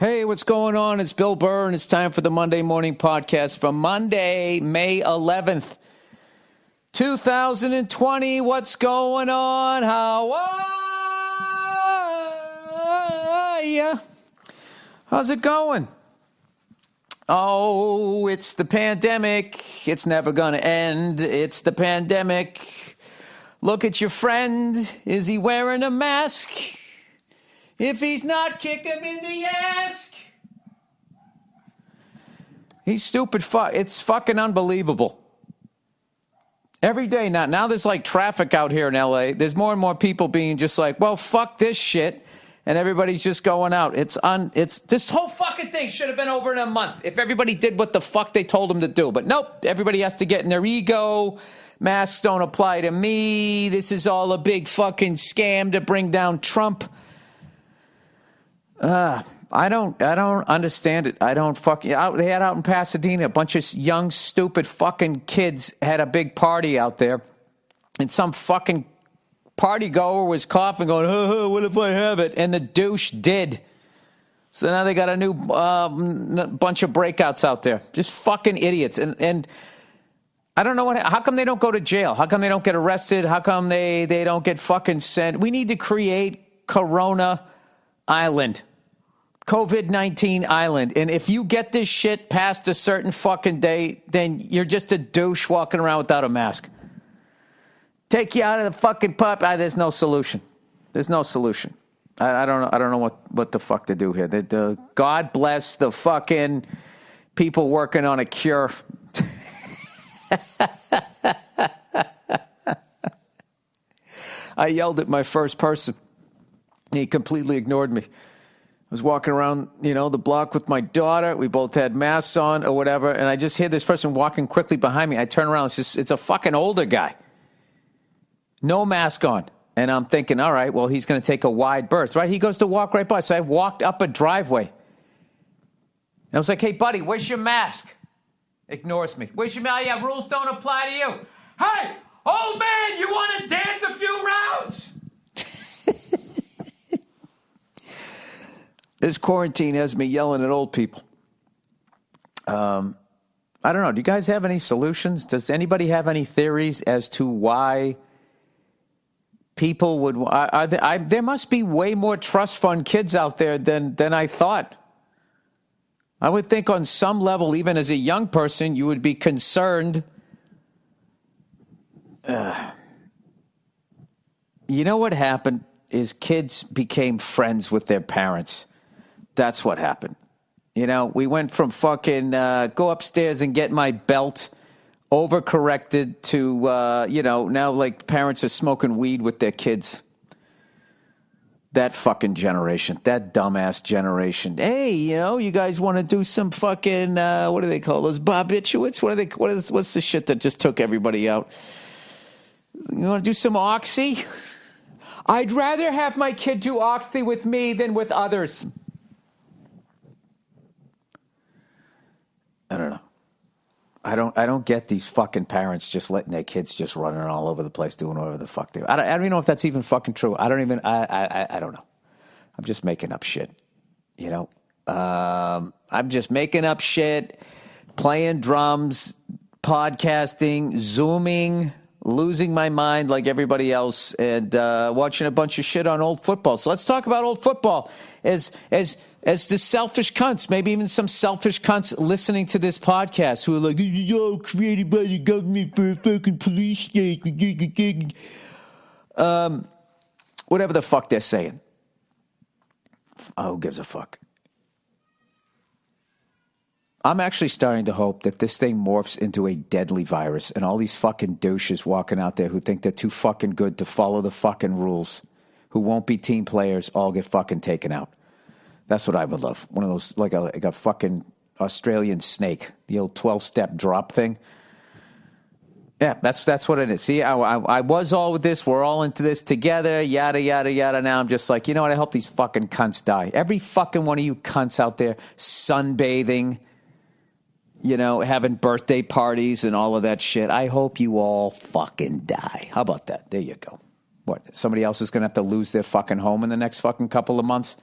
Hey, what's going on? It's Bill Burr, and it's time for the Monday Morning Podcast for Monday, May 11th, 2020. What's going on? How are ya? How's it going? Oh, it's the pandemic. It's never going to end. It's the pandemic. Look at your friend. Is he wearing a mask? If he's not, kick him in the ass. He's stupid. It's fucking unbelievable. Every day now. Now there's like traffic out here in LA. There's more and more people being just like, well, fuck this shit. And everybody's just going out. It's this whole fucking thing should have been over in a month if everybody did what the fuck they told them to do. But nope, everybody has to get in their ego. Masks don't apply to me. This is all a big fucking scam to bring down Trump. I don't understand it. I don't fucking. They had out in Pasadena a bunch of young, stupid fucking kids had a big party out there, and some fucking party goer was coughing, going, "What if I have it?" And the douche did. So now they got a new bunch of breakouts out there. Just fucking idiots. And I don't know how come they don't go to jail? How come they don't get arrested? How come they don't get fucking sent? We need to create Corona Island. COVID-19 Island. And if you get this shit past a certain fucking day, then you're just a douche walking around without a mask. Take you out of the fucking pub. There's no solution. There's no solution. I don't know what the fuck to do here. God bless the fucking people working on a cure. I yelled at my first person. He completely ignored me. I was walking around, the block with my daughter. We both had masks on or whatever, and I just hear this person walking quickly behind me. I turn around. It's a fucking older guy. No mask on. And I'm thinking, all right, well, he's going to take a wide berth, right? He goes to walk right by. So I walked up a driveway. And I was like, hey, buddy, where's your mask? Ignores me. Where's your mask? Yeah, rules don't apply to you. Hey, old man, you want to dance a few rounds? This quarantine has me yelling at old people. I don't know. Do you guys have any solutions? Does anybody have any theories as to why people would... there must be way more trust fund kids out there than I thought. I would think on some level, even as a young person, you would be concerned. You know what happened is kids became friends with their parents. That's what happened. We went from fucking go upstairs and get my belt overcorrected to, now like parents are smoking weed with their kids. That fucking generation, that dumbass generation. Hey, you guys want to do some fucking, what do they call those, barbiturates? What's the shit that just took everybody out? You want to do some oxy? I'd rather have my kid do oxy with me than with others. I don't know. I don't get these fucking parents just letting their kids just running all over the place doing whatever the fuck they do. I don't even know if that's even fucking true. I don't know. I'm just making up shit. I'm just making up shit, playing drums, podcasting, Zooming, losing my mind like everybody else, and watching a bunch of shit on old football. So let's talk about old football as the selfish cunts, maybe even some selfish cunts listening to this podcast who are like, this is all created by the government for a fucking police state. Whatever the fuck they're saying. Who gives a fuck? I'm actually starting to hope that this thing morphs into a deadly virus and all these fucking douches walking out there who think they're too fucking good to follow the fucking rules, who won't be team players, all get fucking taken out. That's what I would love. One of those, like a fucking Australian snake, the old 12-step drop thing. Yeah, that's what it is. See, I was all with this. We're all into this together, yada, yada, yada. Now I'm just like, you know what? I hope these fucking cunts die. Every fucking one of you cunts out there sunbathing, having birthday parties and all of that shit. I hope you all fucking die. How about that? There you go. What, somebody else is going to have to lose their fucking home in the next fucking couple of months?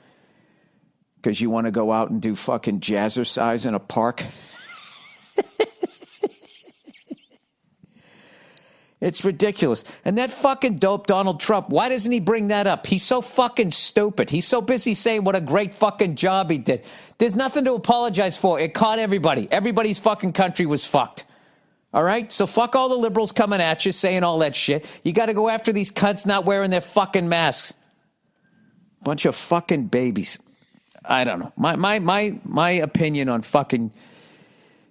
because you want to go out and do fucking jazzercise in a park. It's ridiculous. And that fucking dope Donald Trump, why doesn't he bring that up? He's so fucking stupid. He's so busy saying what a great fucking job he did. There's nothing to apologize for. It caught everybody. Everybody's fucking country was fucked. All right? So fuck all the liberals coming at you saying all that shit. You got to go after these cunts not wearing their fucking masks. Bunch of fucking babies. I don't know. My opinion on fucking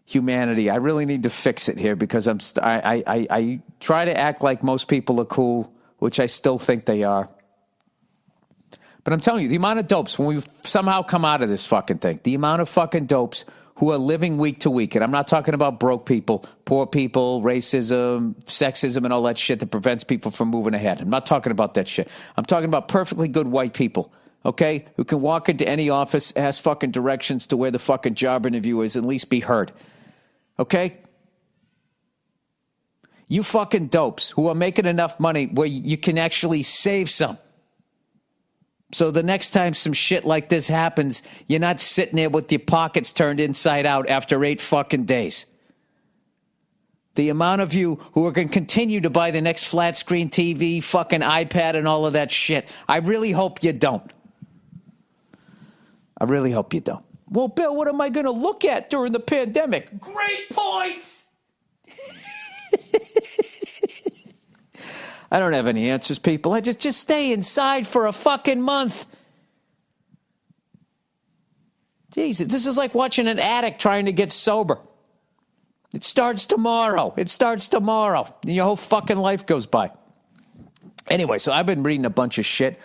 humanity, I really need to fix it here because I try to act like most people are cool, which I still think they are. But I'm telling you, the amount of dopes, when we somehow come out of this fucking thing, the amount of fucking dopes who are living week to week, and I'm not talking about broke people, poor people, racism, sexism, and all that shit that prevents people from moving ahead. I'm not talking about that shit. I'm talking about perfectly good white people, okay, who can walk into any office, ask fucking directions to where the fucking job interview is, and at least be heard. Okay? You fucking dopes who are making enough money where you can actually save some. So the next time some shit like this happens, you're not sitting there with your pockets turned inside out after 8 fucking days. The amount of you who are going to continue to buy the next flat screen TV, fucking iPad, and all of that shit, I really hope you don't. I really hope you don't. Well, Bill, what am I going to look at during the pandemic? Great point! I don't have any answers, people. I just stay inside for a fucking month. Jesus, this is like watching an addict trying to get sober. It starts tomorrow. And your whole fucking life goes by. Anyway, so I've been reading a bunch of shit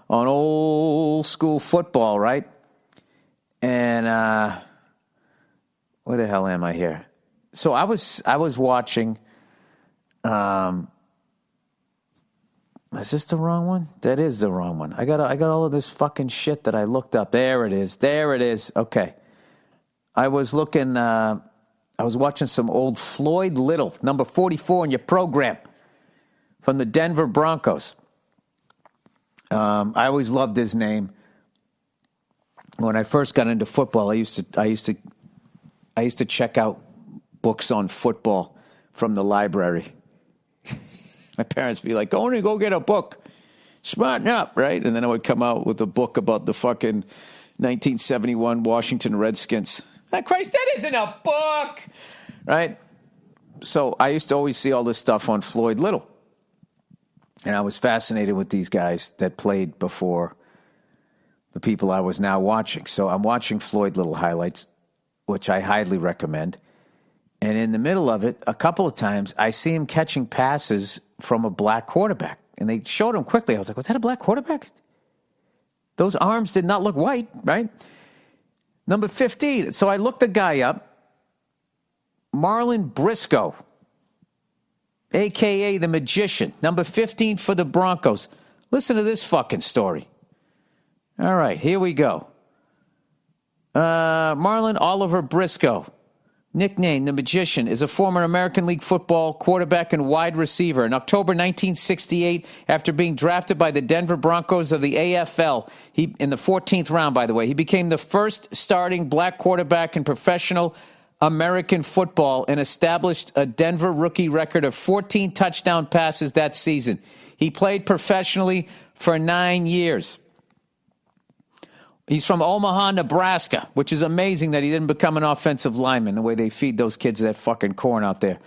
on old school football, right? And where the hell am I here? So I was watching. Is this the wrong one? That is the wrong one. I got all of this fucking shit that I looked up. There it is. Okay. I was looking. I was watching some old Floyd Little, number 44 in your program, from the Denver Broncos. I always loved his name. When I first got into football, I used to check out books on football from the library. My parents would be like, go get a book. Smarten up, right? And then I would come out with a book about the fucking 1971 Washington Redskins. Oh, Christ, that isn't a book, right? So I used to always see all this stuff on Floyd Little. And I was fascinated with these guys that played before the people I was now watching. So I'm watching Floyd Little highlights, which I highly recommend. And in the middle of it, a couple of times, I see him catching passes from a black quarterback. And they showed him quickly. I was like, was that a black quarterback? Those arms did not look white, right? Number 15. So I looked the guy up. Marlon Briscoe, a.k.a. the Magician. Number 15 for the Broncos. Listen to this fucking story. All right, here we go. Marlon Oliver Briscoe, nicknamed the Magician, is a former American League football quarterback and wide receiver. In October 1968, after being drafted by the Denver Broncos of the AFL, in the 14th round, by the way, he became the first starting black quarterback in professional American football and established a Denver rookie record of 14 touchdown passes that season. He played professionally for 9 years. He's from Omaha, Nebraska, which is amazing that he didn't become an offensive lineman, the way they feed those kids that fucking corn out there.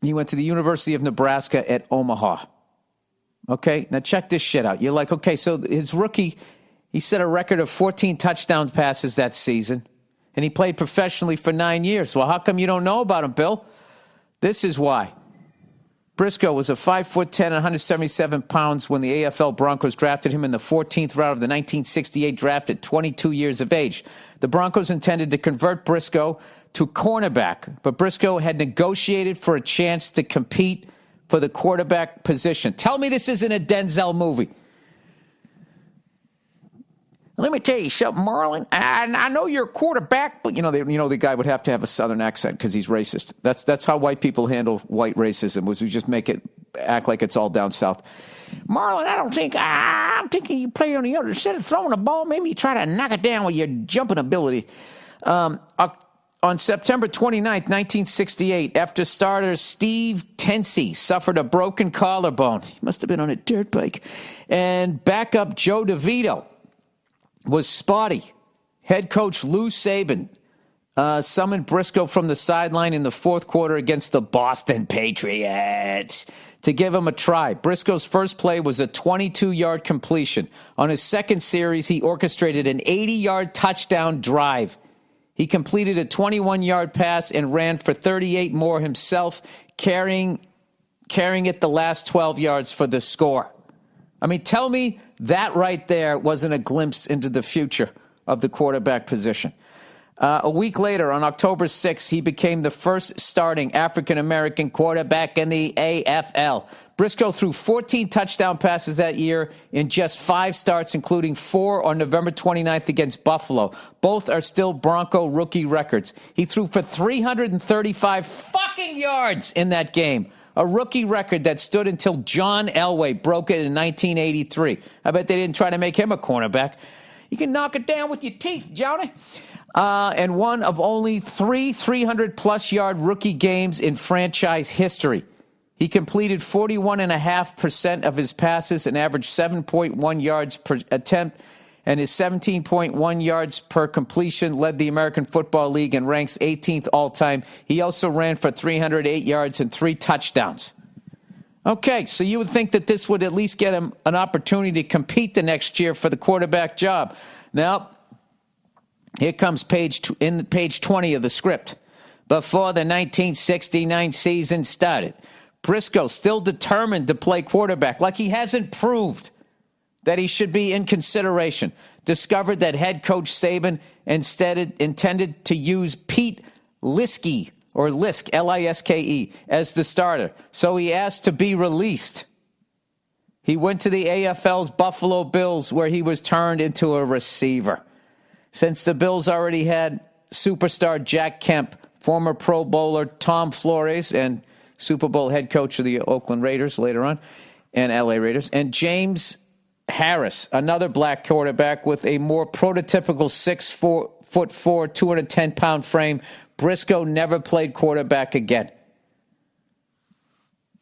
He went to the University of Nebraska at Omaha. Okay, now check this shit out. You're like, okay, so his rookie, he set a record of 14 touchdown passes that season, and he played professionally for 9 years. Well, how come you don't know about him, Bill? This is why. Briscoe was a 5'10", 177 pounds when the AFL Broncos drafted him in the 14th round of the 1968 draft at 22 years of age. The Broncos intended to convert Briscoe to cornerback, but Briscoe had negotiated for a chance to compete for the quarterback position. Tell me this isn't a Denzel movie. Let me tell you something, Marlon. I know you're a quarterback, but the guy would have to have a Southern accent because he's racist. That's how white people handle white racism. Was we just make it act like it's all down south. Marlon, I'm thinking you play on the other. Instead of throwing the ball, maybe you try to knock it down with your jumping ability. On September 29th, 1968, after starter Steve Tensey suffered a broken collarbone. He must have been on a dirt bike. And backup Joe DeVito was spotty. Head coach Lou Saban summoned Briscoe from the sideline in the fourth quarter against the Boston Patriots to give him a try. Briscoe's first play was a 22-yard completion. On his second series, he orchestrated an 80-yard touchdown drive. He completed a 21-yard pass and ran for 38 more himself, carrying it the last 12 yards for the score. I mean, tell me that right there wasn't a glimpse into the future of the quarterback position. A week later, on October 6th, he became the first starting African-American quarterback in the AFL. Briscoe threw 14 touchdown passes that year in just 5 starts, including 4 on November 29th against Buffalo. Both are still Bronco rookie records. He threw for 335 fucking yards in that game, a rookie record that stood until John Elway broke it in 1983. I bet they didn't try to make him a cornerback. You can knock it down with your teeth, Johnny. And one of only 3 300-plus yard rookie games in franchise history. He completed 41.5% of his passes and averaged 7.1 yards per attempt, and his 17.1 yards per completion led the American Football League and ranks 18th all-time. He also ran for 308 yards and 3 touchdowns. Okay, so you would think that this would at least get him an opportunity to compete the next year for the quarterback job. Now, here comes page 20 of the script. Before the 1969 season started, Briscoe, still determined to play quarterback, like he hasn't proved that he should be in consideration, discovered that head coach Saban instead intended to use Pete Liske, or Lisk, L-I-S-K-E, as the starter. So he asked to be released. He went to the AFL's Buffalo Bills, where he was turned into a receiver. Since the Bills already had superstar Jack Kemp, former Pro Bowler Tom Flores, and Super Bowl head coach of the Oakland Raiders later on, and LA Raiders, and James Harris, another black quarterback with a more prototypical 6'4", 210-pound frame, Briscoe never played quarterback again.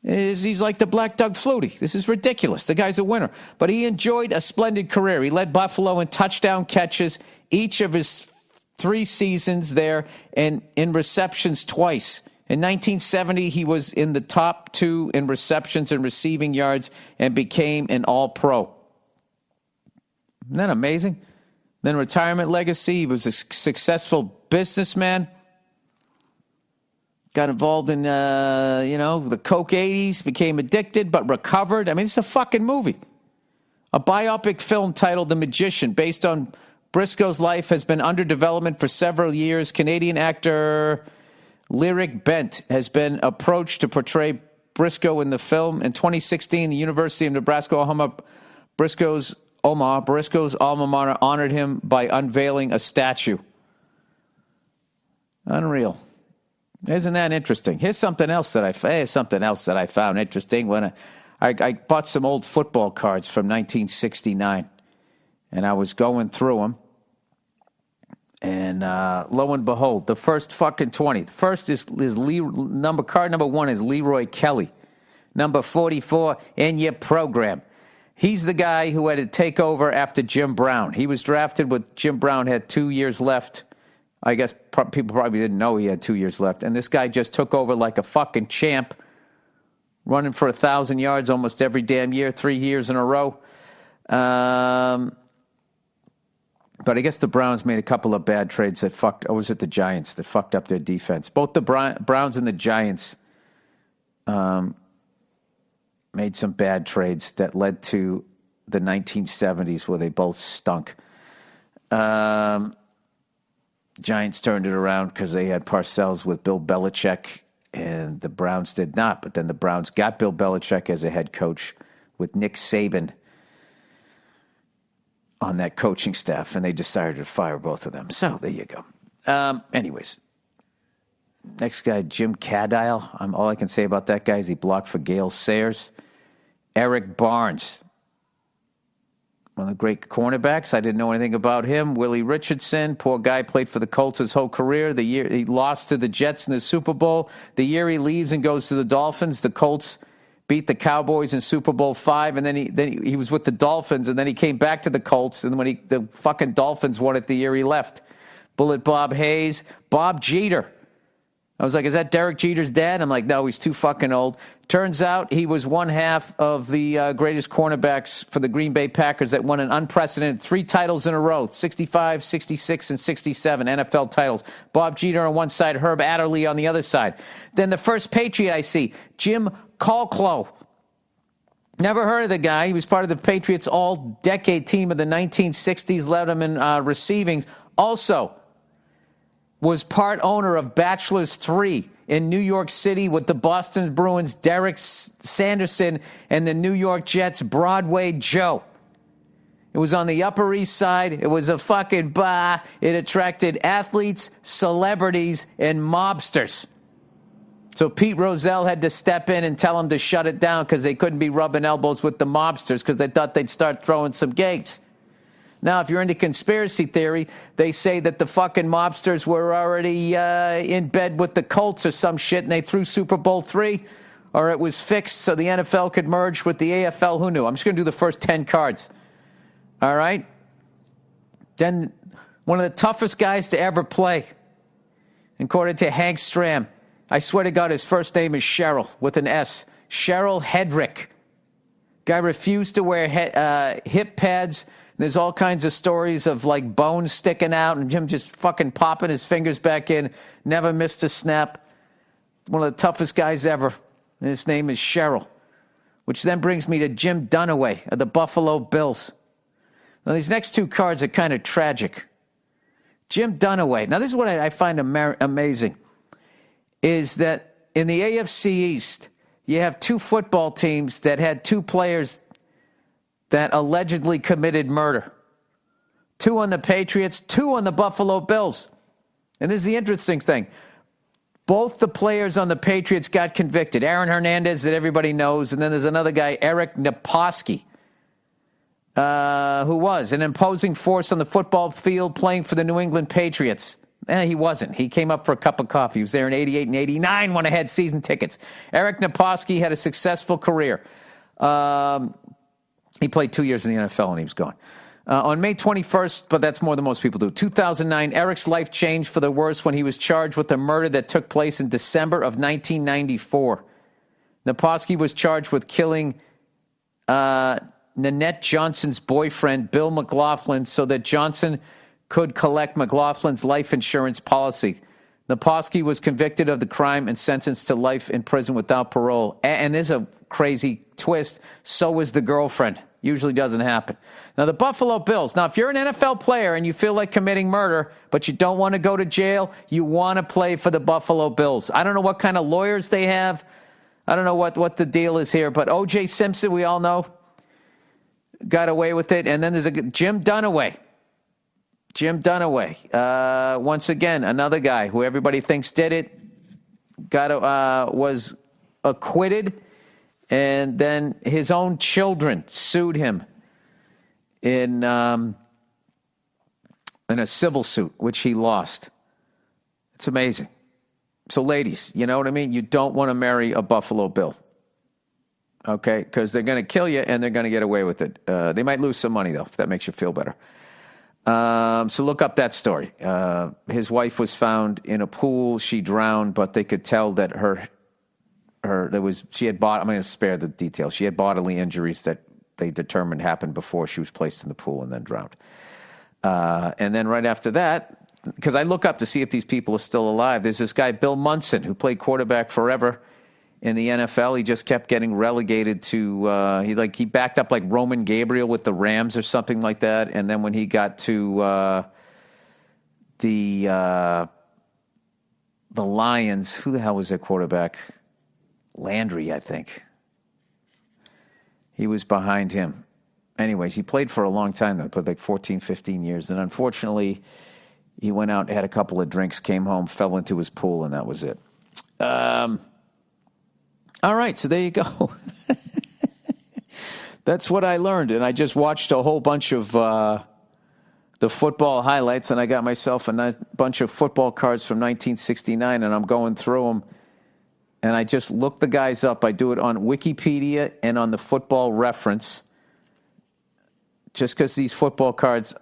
He's like the Black Doug Flutie. This is ridiculous. The guy's a winner. But he enjoyed a splendid career. He led Buffalo in touchdown catches each of his 3 seasons there, and in receptions twice. In 1970, he was in the top 2 in receptions and receiving yards and became an All-Pro. Isn't that amazing? Then retirement legacy. He was a successful businessman. Got involved in, the Coke 80s, became addicted, but recovered. I mean, it's a fucking movie. A biopic film titled The Magician, based on Briscoe's life, has been under development for several years. Canadian actor Lyric Bent has been approached to portray Briscoe in the film. In 2016, the University of Nebraska, Omaha, Briscoe's alma mater, honored him by unveiling a statue. Unreal. Isn't that interesting? Here's something else that I found interesting. When I bought some old football cards from 1969, and I was going through them, and lo and behold, the first fucking 20. The first is card number 1 is Leroy Kelly, number 44 in your program. He's the guy who had to take over after Jim Brown. He was drafted with Jim Brown had 2 years left. I guess people probably didn't know he had 2 years left. And this guy just took over like a fucking champ, running for 1,000 yards almost every damn year, 3 years in a row. But I guess the Browns made a couple of bad trades that was it the Giants that fucked up their defense? Both the Browns and the Giants made some bad trades that led to the 1970s where they both stunk. Giants turned it around because they had Parcells with Bill Belichick, and the Browns did not. But then the Browns got Bill Belichick as a head coach with Nick Saban on that coaching staff, and they decided to fire both of them. So there you go. Anyways, next guy, Jim Cadile. All I can say about that guy is he blocked for Gale Sayers. Eric Barnes, one of the great cornerbacks. I didn't know anything about him. Willie Richardson, poor guy, played for the Colts his whole career. The year he lost to the Jets in the Super Bowl. The year he leaves and goes to the Dolphins, the Colts beat the Cowboys in Super Bowl V, and then he was with the Dolphins, and then he came back to the Colts, and when the fucking Dolphins won it the year he left. Bullet Bob Hayes, Bob Jeter. I was like, is that Derek Jeter's dad? I'm like, no, he's too fucking old. Turns out he was one half of the greatest cornerbacks for the Green Bay Packers that won an unprecedented 3 titles in a row, 65, 66, and 67 NFL titles. Bob Jeter on one side, Herb Adderley on the other side. Then the first Patriot I see, Jim Colclough. Never heard of the guy. He was part of the Patriots all-decade team of the 1960s, led them in receivings. Also was part owner of Bachelor's 3 in New York City with the Boston Bruins' Derek Sanderson and the New York Jets' Broadway Joe. It was on the Upper East Side. It was a fucking bar. It attracted athletes, celebrities, and mobsters. So Pete Rozelle had to step in and tell them to shut it down because they couldn't be rubbing elbows with the mobsters because they thought they'd start throwing some games. Now, if you're into conspiracy theory, they say that the fucking mobsters were already in bed with the Colts or some shit, and they threw Super Bowl III, or it was fixed so the NFL could merge with the AFL. Who knew? I'm just going to do the first 10 cards. All right? Then one of the toughest guys to ever play, according to Hank Stram. I swear to God, his first name is Cheryl, with an S. Cheryl Hedrick. Guy refused to wear hip pads. There's all kinds of stories of, like, bones sticking out and him just fucking popping his fingers back in. Never missed a snap. One of the toughest guys ever. And his name is Cheryl. Which then brings me to Jim Dunaway of the Buffalo Bills. Now, these next 2 cards are kind of tragic. Jim Dunaway. Now, this is what I find amazing. Is that in the AFC East, you have 2 football teams that had 2 players that allegedly committed murder. 2 on the Patriots, 2 on the Buffalo Bills. And this is the interesting thing. Both the players on the Patriots got convicted. Aaron Hernandez, that everybody knows, and then there's another guy, Eric Naposki, who was an imposing force on the football field playing for the New England Patriots. He wasn't. He came up for a cup of coffee. He was there in 88 and 89 when I had season tickets. Eric Naposki had a successful career. He played 2 years in the NFL and he was gone. On May 21st, but that's more than most people do, 2009, Eric's life changed for the worse when he was charged with a murder that took place in December of 1994. Naposki was charged with killing Nanette Johnson's boyfriend, Bill McLaughlin, so that Johnson could collect McLaughlin's life insurance policy. Naposki was convicted of the crime and sentenced to life in prison without parole. And there's a crazy twist. So was the girlfriend. Usually doesn't happen. Now, the Buffalo Bills. Now, if you're an NFL player and you feel like committing murder, but you don't want to go to jail, you want to play for the Buffalo Bills. I don't know what kind of lawyers they have. I don't know what the deal is here. But O.J. Simpson, we all know, got away with it. And then there's Jim Dunaway. Jim Dunaway, once again, another guy who everybody thinks did it, was acquitted, and then his own children sued him in a civil suit, which he lost. It's amazing. So, ladies, you know what I mean? You don't want to marry a Buffalo Bill, okay? Because they're going to kill you, and they're going to get away with it. They might lose some money, though, if that makes you feel better. So look up that story. His wife was found in a pool. She drowned, but they could tell that she had I'm going to spare the details. She had bodily injuries that they determined happened before she was placed in the pool and then drowned. And then right after that, because I look up to see if these people are still alive, there's this guy, Bill Munson, who played quarterback forever in the NFL. He just kept getting relegated to he backed up like Roman Gabriel with the Rams or something like that. And then when he got to the Lions, who the hell was their quarterback? Landry, I think. He was behind him. Anyways, he played for a long time, though. He played like 14, 15 years. And unfortunately, he went out, had a couple of drinks, came home, fell into his pool, and that was it. All right, so there you go. That's what I learned. And I just watched a whole bunch of the football highlights, and I got myself a nice bunch of football cards from 1969, and I'm going through them. And I just look the guys up. I do it on Wikipedia and on the Football Reference. Just because these football cards,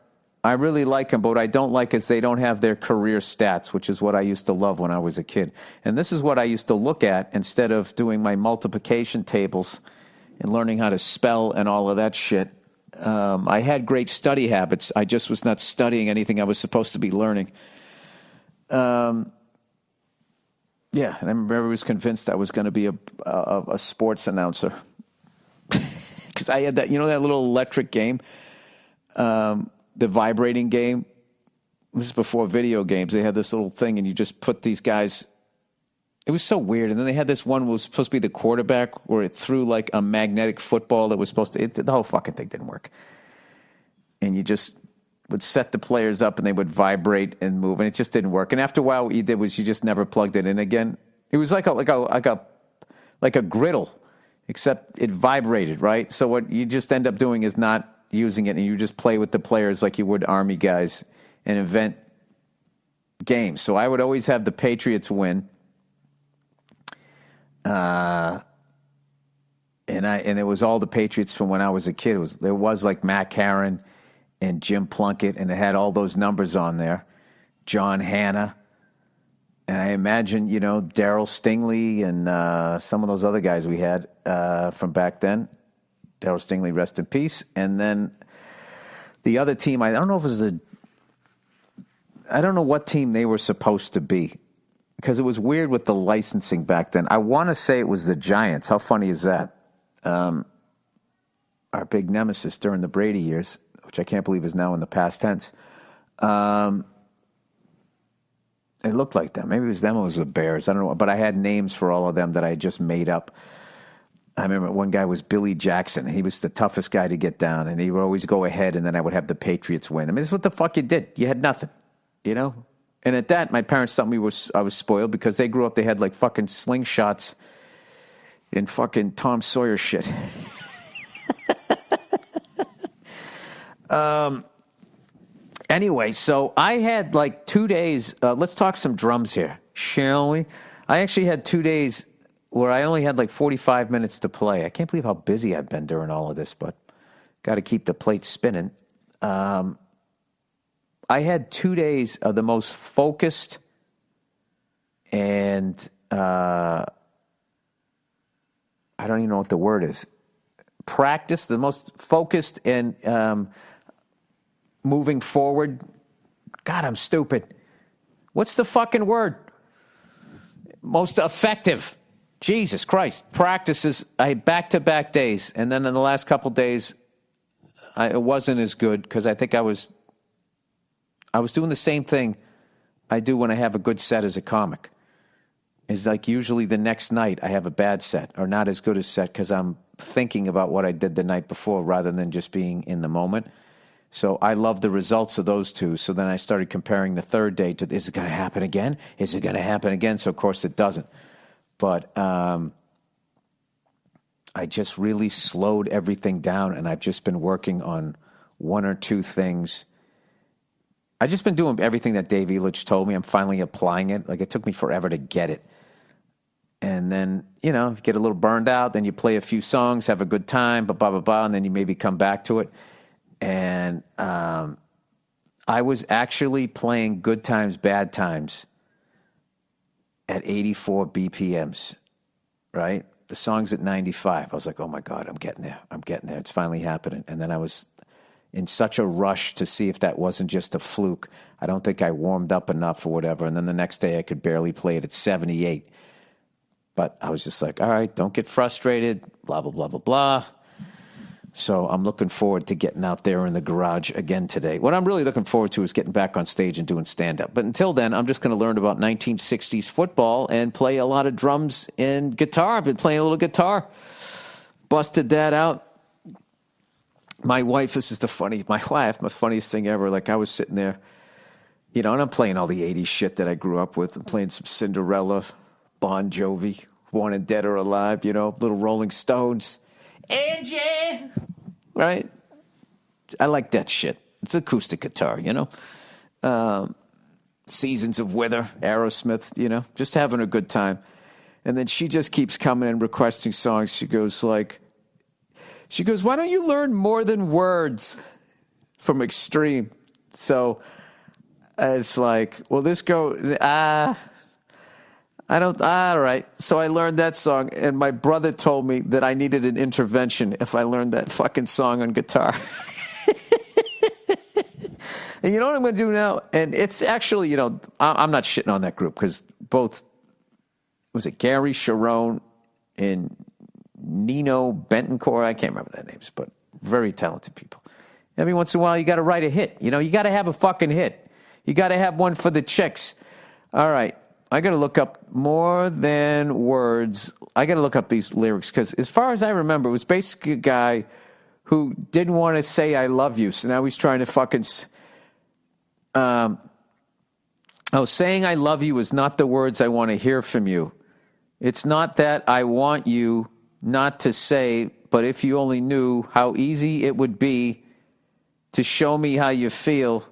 I really like them, but what I don't like is they don't have their career stats, which is what I used to love when I was a kid. And this is what I used to look at instead of doing my multiplication tables and learning how to spell and all of that shit. I had great study habits. I just was not studying anything I was supposed to be learning. Yeah, and I remember I was convinced I was going to be a sports announcer. Because I had that, that little electric game, the vibrating game. This is before video games. They had this little thing, and you just put these guys. It was so weird. And then they had this one was supposed to be the quarterback where it threw like a magnetic football that was supposed to, the whole fucking thing didn't work. And you just would set the players up and they would vibrate and move, and it just didn't work. And after a while, what you did was you just never plugged it in again. It was like a griddle, except it vibrated, right? So what you just end up doing is not using it, and you just play with the players like you would Army guys and invent games. So I would always have the Patriots win. And it was all the Patriots from when I was a kid. There was like Mac Harron and Jim Plunkett, and it had all those numbers on there. John Hanna. And I imagine, Darryl Stingley and some of those other guys we had from back then. Darryl Stingley, rest in peace. And then the other team, I don't know if it was I don't know what team they were supposed to be, because it was weird with the licensing back then. I want to say it was the Giants. How funny is that? Our big nemesis during the Brady years, which I can't believe is now in the past tense. It looked like them. Maybe it was them or it was the Bears. I don't know. But I had names for all of them that I had just made up. I remember one guy was Billy Jackson. He was the toughest guy to get down, and he would always go ahead, and then I would have the Patriots win. I mean, this is what the fuck you did. You had nothing, And at that, my parents thought I was spoiled because they grew up, they had like fucking slingshots and fucking Tom Sawyer shit. Anyway, so I had like 2 days. Let's talk some drums here, shall we? I actually had 2 days where I only had like 45 minutes to play. I can't believe how busy I've been during all of this, but got to keep the plate spinning. I had 2 days of the most focused and I don't even know what the word is. Practice, the most focused and moving forward. God, I'm stupid. What's the fucking word? Most effective. Jesus Christ. Practices. I had back-to-back days. And then in the last couple days, it wasn't as good because I think I was doing the same thing I do when I have a good set as a comic. It's like usually the next night I have a bad set or not as good a set because I'm thinking about what I did the night before rather than just being in the moment. So I love the results of those two. So then I started comparing the third day to, is it going to happen again? Is it going to happen again? So, of course, it doesn't. But I just really slowed everything down, and I've just been working on one or two things. I've just been doing everything that Dave Elitch told me. I'm finally applying it. Like, it took me forever to get it. And then, get a little burned out. Then you play a few songs, have a good time, blah, blah, blah, and then you maybe come back to it. And I was actually playing Good Times, Bad Times at 84 BPMs, right? The song's at 95. I was like, oh, my God, I'm getting there. It's finally happening. And then I was in such a rush to see if that wasn't just a fluke. I don't think I warmed up enough or whatever. And then the next day I could barely play it at 78. But I was just like, all right, don't get frustrated, blah, blah, blah, blah, blah. So I'm looking forward to getting out there in the garage again today. What I'm really looking forward to is getting back on stage and doing stand-up. But until then, I'm just going to learn about 1960s football and play a lot of drums and guitar. I've been playing a little guitar. Busted that out. My wife, the funniest thing ever. Like, I was sitting there, and I'm playing all the 80s shit that I grew up with. I'm playing some Cinderella, Bon Jovi, Wanted Dead or Alive, Little Rolling Stones. Angie, right? I like that shit. It's acoustic guitar, you know? Seasons of Wither, Aerosmith, you know? Just having a good time. And then she just keeps coming and requesting songs. She goes, why don't you learn More Than Words from Extreme? So it's like, well, this all right. So I learned that song, and my brother told me that I needed an intervention if I learned that fucking song on guitar. And you know what I'm going to do now? And it's actually, you know, I'm not shitting on that group because both, was it Gary Sharon and Nino Bentoncourt? I can't remember their names, but very talented people. Every once in a while, you got to write a hit. You know, you got to have a fucking hit. You got to have one for the chicks. All right. I got to look up More Than Words. I got to look up these lyrics because as far as I remember, it was basically a guy who didn't want to say I love you. So now he's trying to fucking... saying I love you is not the words I want to hear from you. It's not that I want you not to say, but if you only knew how easy it would be to show me how you feel.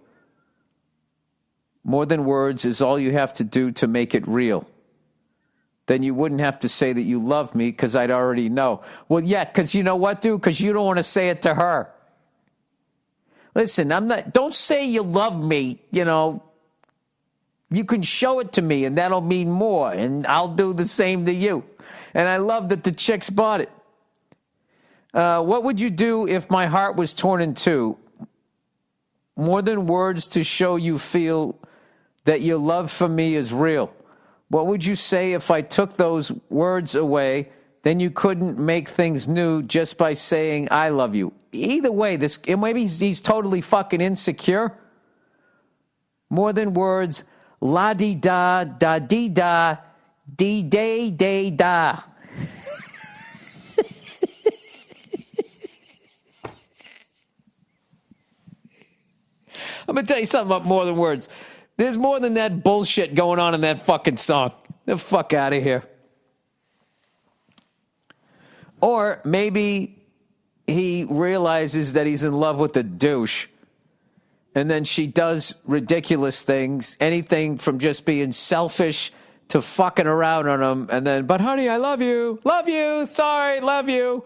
More than words is all you have to do to make it real. Then you wouldn't have to say that you love me because I'd already know. Well, yeah, because you know what, dude? Because you don't want to say it to her. Listen, don't say you love me, you know. You can show it to me, and that'll mean more, and I'll do the same to you. And I love that the chicks bought it. What would you do if my heart was torn in two? More than words to show you feel that your love for me is real. What would you say if I took those words away? Then you couldn't make things new just by saying I love you. Either way, maybe he's totally fucking insecure. More than words, la-di-da, da-di-da, dee-day-day-da. I'm going to tell you something about More Than Words. There's more than that bullshit going on in that fucking song. The fuck out of here. Or maybe he realizes that he's in love with a douche. And then she does ridiculous things. Anything from just being selfish to fucking around on him. And then, but honey, I love you. Love you. Sorry, love you.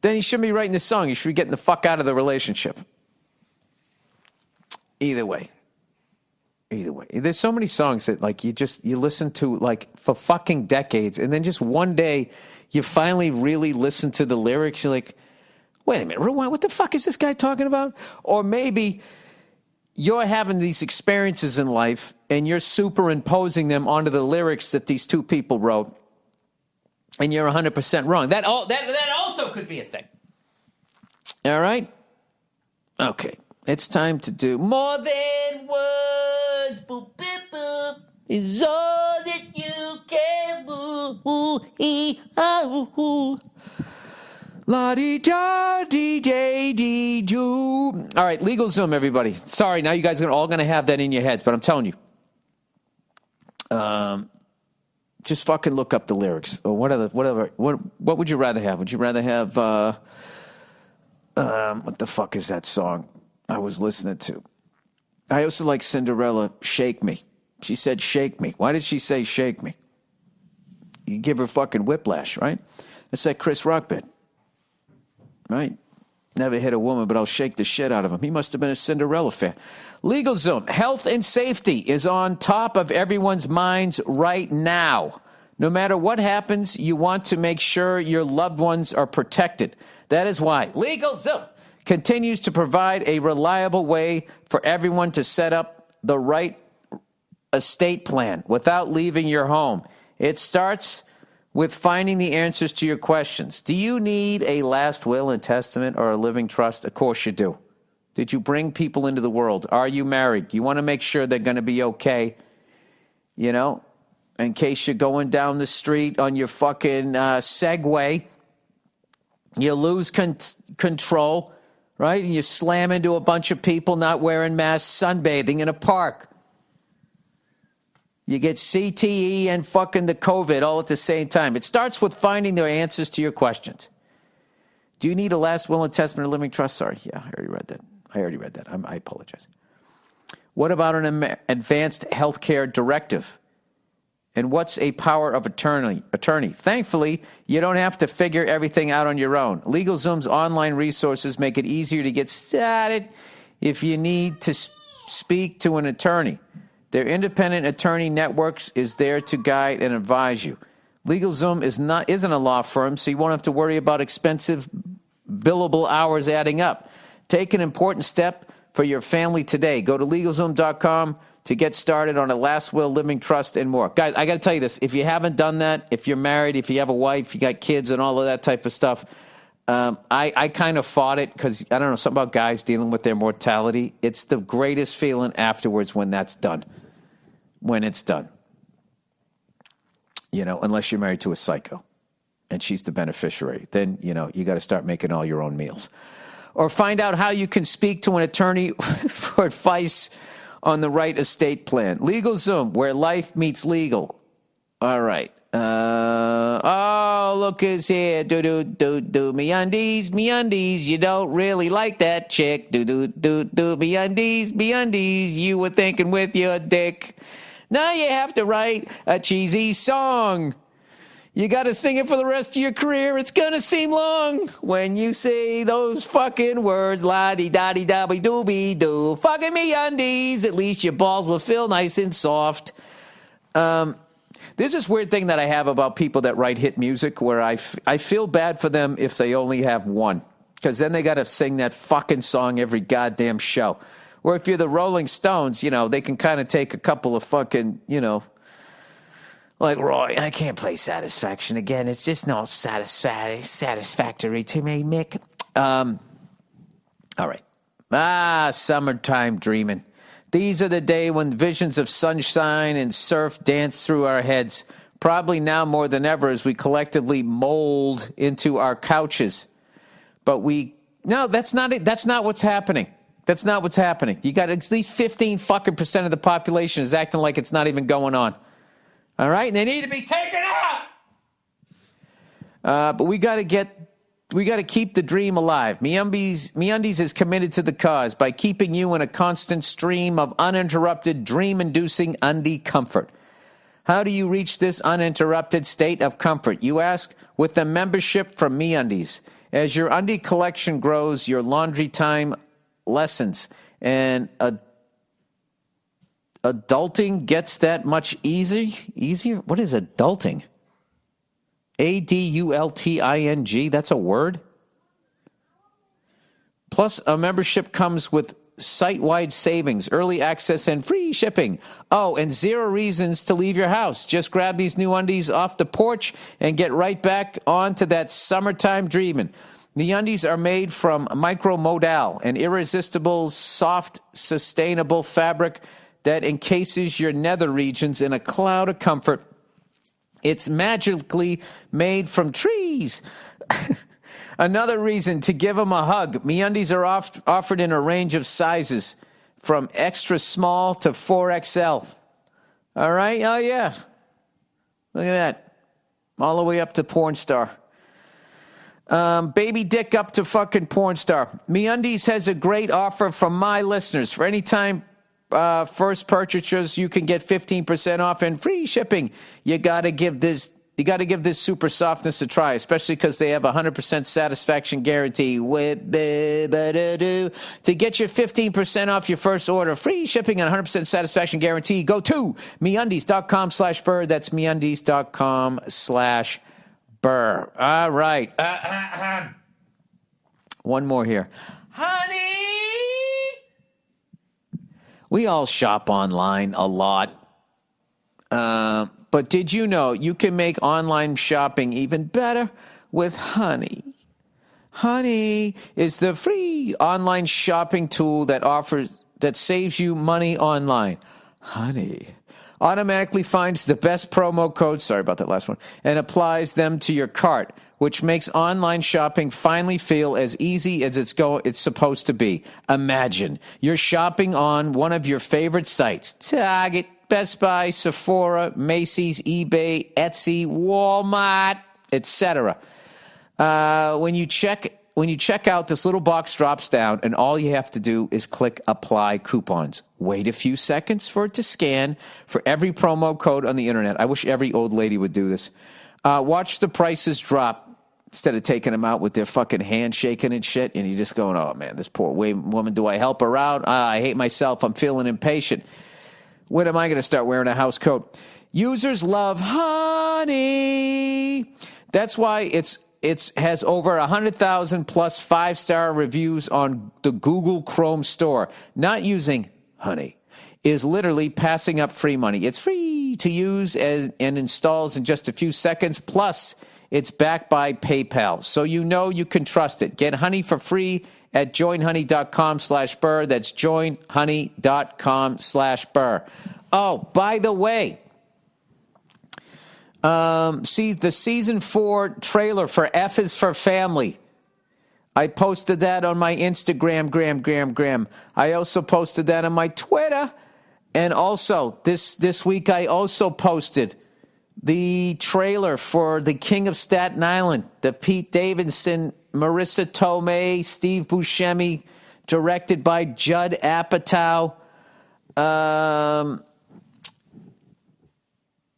Then he shouldn't be writing the song. He should be getting the fuck out of the relationship. Either way. There's so many songs that like you listen to like for fucking decades, and then just one day you finally really listen to the lyrics. You're like, wait a minute, rewind. What the fuck is this guy talking about? Or maybe you're having these experiences in life and you're superimposing them onto the lyrics that these two people wrote, and you're 100% wrong. That also could be a thing. All right? Okay. It's time to do More Than Words. Boop, boop, boop. Is all that you can do. La-dee-da-dee-day-dee-doo. All right, Legal Zoom, everybody. Sorry, now you guys are all going to have that in your heads, but I'm telling you. Just fucking look up the lyrics. Or what would you rather have? Would you rather have, what the fuck is that song I was listening to? I also like Cinderella, Shake Me. She said, shake me. Why did she say shake me? You give her fucking whiplash, right? That's that Chris Rock bit, right? Never hit a woman, but I'll shake the shit out of him. He must have been a Cinderella fan. LegalZoom, health and safety is on top of everyone's minds right now. No matter what happens, you want to make sure your loved ones are protected. That is why LegalZoom continues to provide a reliable way for everyone to set up the right estate plan without leaving your home. It starts with finding the answers to your questions. Do you need a last will and testament or a living trust? Of course you do. Did you bring people into the world? Are you married? You want to make sure they're going to be okay, you know, in case you're going down the street on your fucking Segway, you lose control, right? And you slam into a bunch of people not wearing masks, sunbathing in a park. You get CTE and fucking the COVID all at the same time. It starts with finding the answers to your questions. Do you need a last will and testament or living trust? Sorry, yeah, I already read that. I apologize. What about an advanced healthcare directive? And what's a power of attorney? Thankfully, you don't have to figure everything out on your own. LegalZoom's online resources make it easier to get started if you need to speak to an attorney. Their independent attorney networks is there to guide and advise you. LegalZoom isn't a law firm, so you won't have to worry about expensive billable hours adding up. Take an important step for your family today. Go to LegalZoom.com to get started on a last will, living trust, and more. Guys, I got to tell you this. If you haven't done that, if you're married, if you have a wife, you got kids and all of that type of stuff, I kind of fought it because, I don't know, something about guys dealing with their mortality. It's the greatest feeling afterwards when that's done. When it's done. You know, unless you're married to a psycho and she's the beneficiary. Then, you know, you got to start making all your own meals. Or find out how you can speak to an attorney for advice on the right estate plan. LegalZoom, where life meets legal. All right. Oh, look who's here. Do. Me undies. You don't really like that chick. Do. Me undies. You were thinking with your dick. Now you have to write a cheesy song. You got to sing it for the rest of your career. It's going to seem long when you say those fucking words. La-di-da-di-da-bi-doo-bi-doo. Fucking me undies. At least your balls will feel nice and soft. There's this weird thing that I have about people that write hit music where I feel bad for them if they only have one. Because then they got to sing that fucking song every goddamn show. Or if you're the Rolling Stones, you know, they can kind of take a couple of fucking, you know, like, Roy, I can't play Satisfaction again. It's just not satisfactory to me, Mick. All right. Summertime dreaming. These are the day when visions of sunshine and surf dance through our heads. Probably now more than ever as we collectively mold into our couches. But that's not it. That's not what's happening. That's not what's happening. You got at least 15 fucking % of the population is acting like it's not even going on. All right, and they need to be taken out. But we got to keep the dream alive. MeUndies is committed to the cause by keeping you in a constant stream of uninterrupted, dream-inducing undie comfort. How do you reach this uninterrupted state of comfort, you ask? With a membership from MeUndies. As your undie collection grows, your laundry time lessens, and adulting gets that much easier? What is adulting? ADULTING? That's a word? Plus, a membership comes with site-wide savings, early access, and free shipping. Oh, and 0 reasons to leave your house. Just grab these new undies off the porch and get right back onto that summertime dreaming. The undies are made from micromodal, an irresistible, soft, sustainable fabric that encases your nether regions in a cloud of comfort. It's magically made from trees. Another reason to give them a hug. MeUndies are offered in a range of sizes, from extra small to 4XL. All right? Oh, yeah. Look at that. All the way up to porn star. Baby dick up to fucking porn star. MeUndies has a great offer from my listeners. For any time first purchasers, you can get 15% off and free shipping. You got to give this super softness a try, especially because they have a 100% satisfaction guarantee. To get your 15% off your first order, free shipping and 100% satisfaction guarantee, go to MeUndies.com/Burr. That's MeUndies.com/Burr. All right. One more here. Honey! We all shop online a lot. But did you know you can make online shopping even better with Honey? Honey is the free online shopping tool that saves you money online. Honey automatically finds the best promo codes, sorry about that last one, and applies them to your cart, which makes online shopping finally feel as easy as it's supposed to be. Imagine you're shopping on one of your favorite sites, Target, Best Buy, Sephora, Macy's, eBay, Etsy, Walmart, etc. When you check when you check out, this little box drops down, and all you have to do is click Apply Coupons. Wait a few seconds for it to scan for every promo code on the internet. I wish every old lady would do this. Watch the prices drop instead of taking them out with their fucking hand shaking and shit, and you're just going, oh, man, this poor woman, do I help her out? I hate myself. I'm feeling impatient. When am I going to start wearing a house coat? Users love honey. That's why it has over 100,000 plus 5-star reviews on the Google Chrome store. Not using honey is literally passing up free money. It's free to use and installs in just a few seconds. Plus, it's backed by PayPal, so you know you can trust it. Get honey for free at joinhoney.com/Burr. That's joinhoney.com/Burr. Oh, by the way, see the season 4 trailer for F is for Family. I posted that on my Instagram. I also posted that on my Twitter. And also, this week I also posted the trailer for The King of Staten Island, the Pete Davidson, Marissa Tomei, Steve Buscemi, directed by Judd Apatow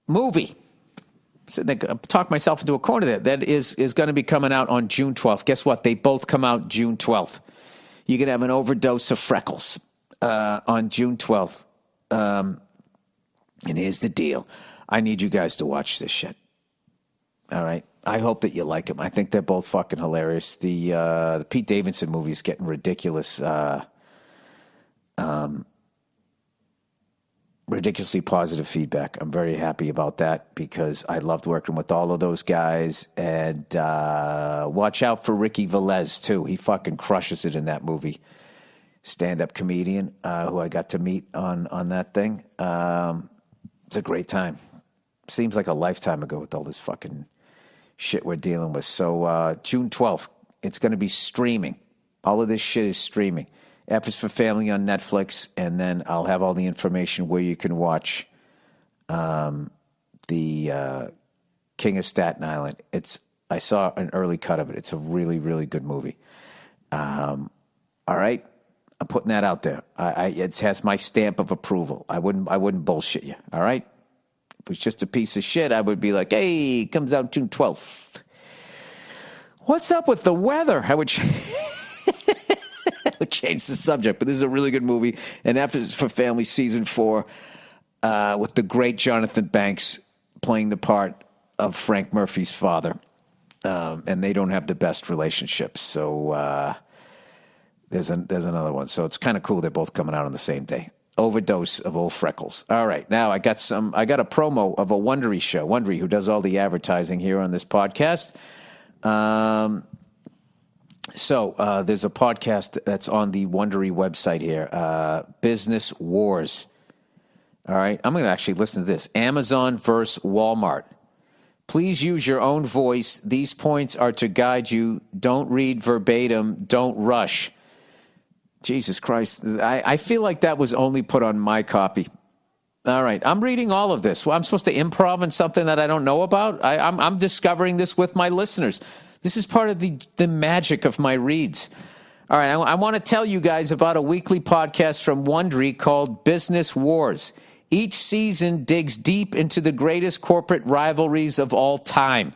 movie. So I talked myself into a corner there. That is going to be coming out on June 12th. Guess what? They both come out June 12th. You can have an overdose of freckles on June 12th. And here's the deal. I need you guys to watch this shit. All right? I hope that you like them. I think they're both fucking hilarious. The Pete Davidson movie is getting ridiculous, ridiculously positive feedback. I'm very happy about that because I loved working with all of those guys. And watch out for Ricky Velez, too. He fucking crushes it in that movie. Stand-up comedian who I got to meet on that thing. It's a great time. Seems like a lifetime ago with all this fucking shit we're dealing with. So June 12th, it's going to be streaming. All of this shit is streaming. F is for Family on Netflix, and then I'll have all the information where you can watch the King of Staten Island. I saw an early cut of it. It's a really, really good movie. All right? I'm putting that out there. It has my stamp of approval. I wouldn't bullshit you. All right? If it was just a piece of shit, I would be like, hey, it comes out June 12th. What's up with the weather? I would change the subject, but this is a really good movie. And F is for Family Season 4 with the great Jonathan Banks playing the part of Frank Murphy's father. And they don't have the best relationships. So there's another one. So it's kind of cool. They're both coming out on the same day. Overdose of old freckles. All right. Now I got a promo of a Wondery show. Wondery, who does all the advertising here on this podcast. So there's a podcast that's on the Wondery website here. Business Wars. All right. I'm going to actually listen to this. Amazon versus Walmart. Please use your own voice. These points are to guide you. Don't read verbatim. Don't rush. Jesus Christ. I feel like that was only put on my copy. All right. I'm reading all of this. Well, I'm supposed to improv in something that I don't know about? I'm discovering this with my listeners. This is part of the magic of my reads. All right. I want to tell you guys about a weekly podcast from Wondery called Business Wars. Each season digs deep into the greatest corporate rivalries of all time.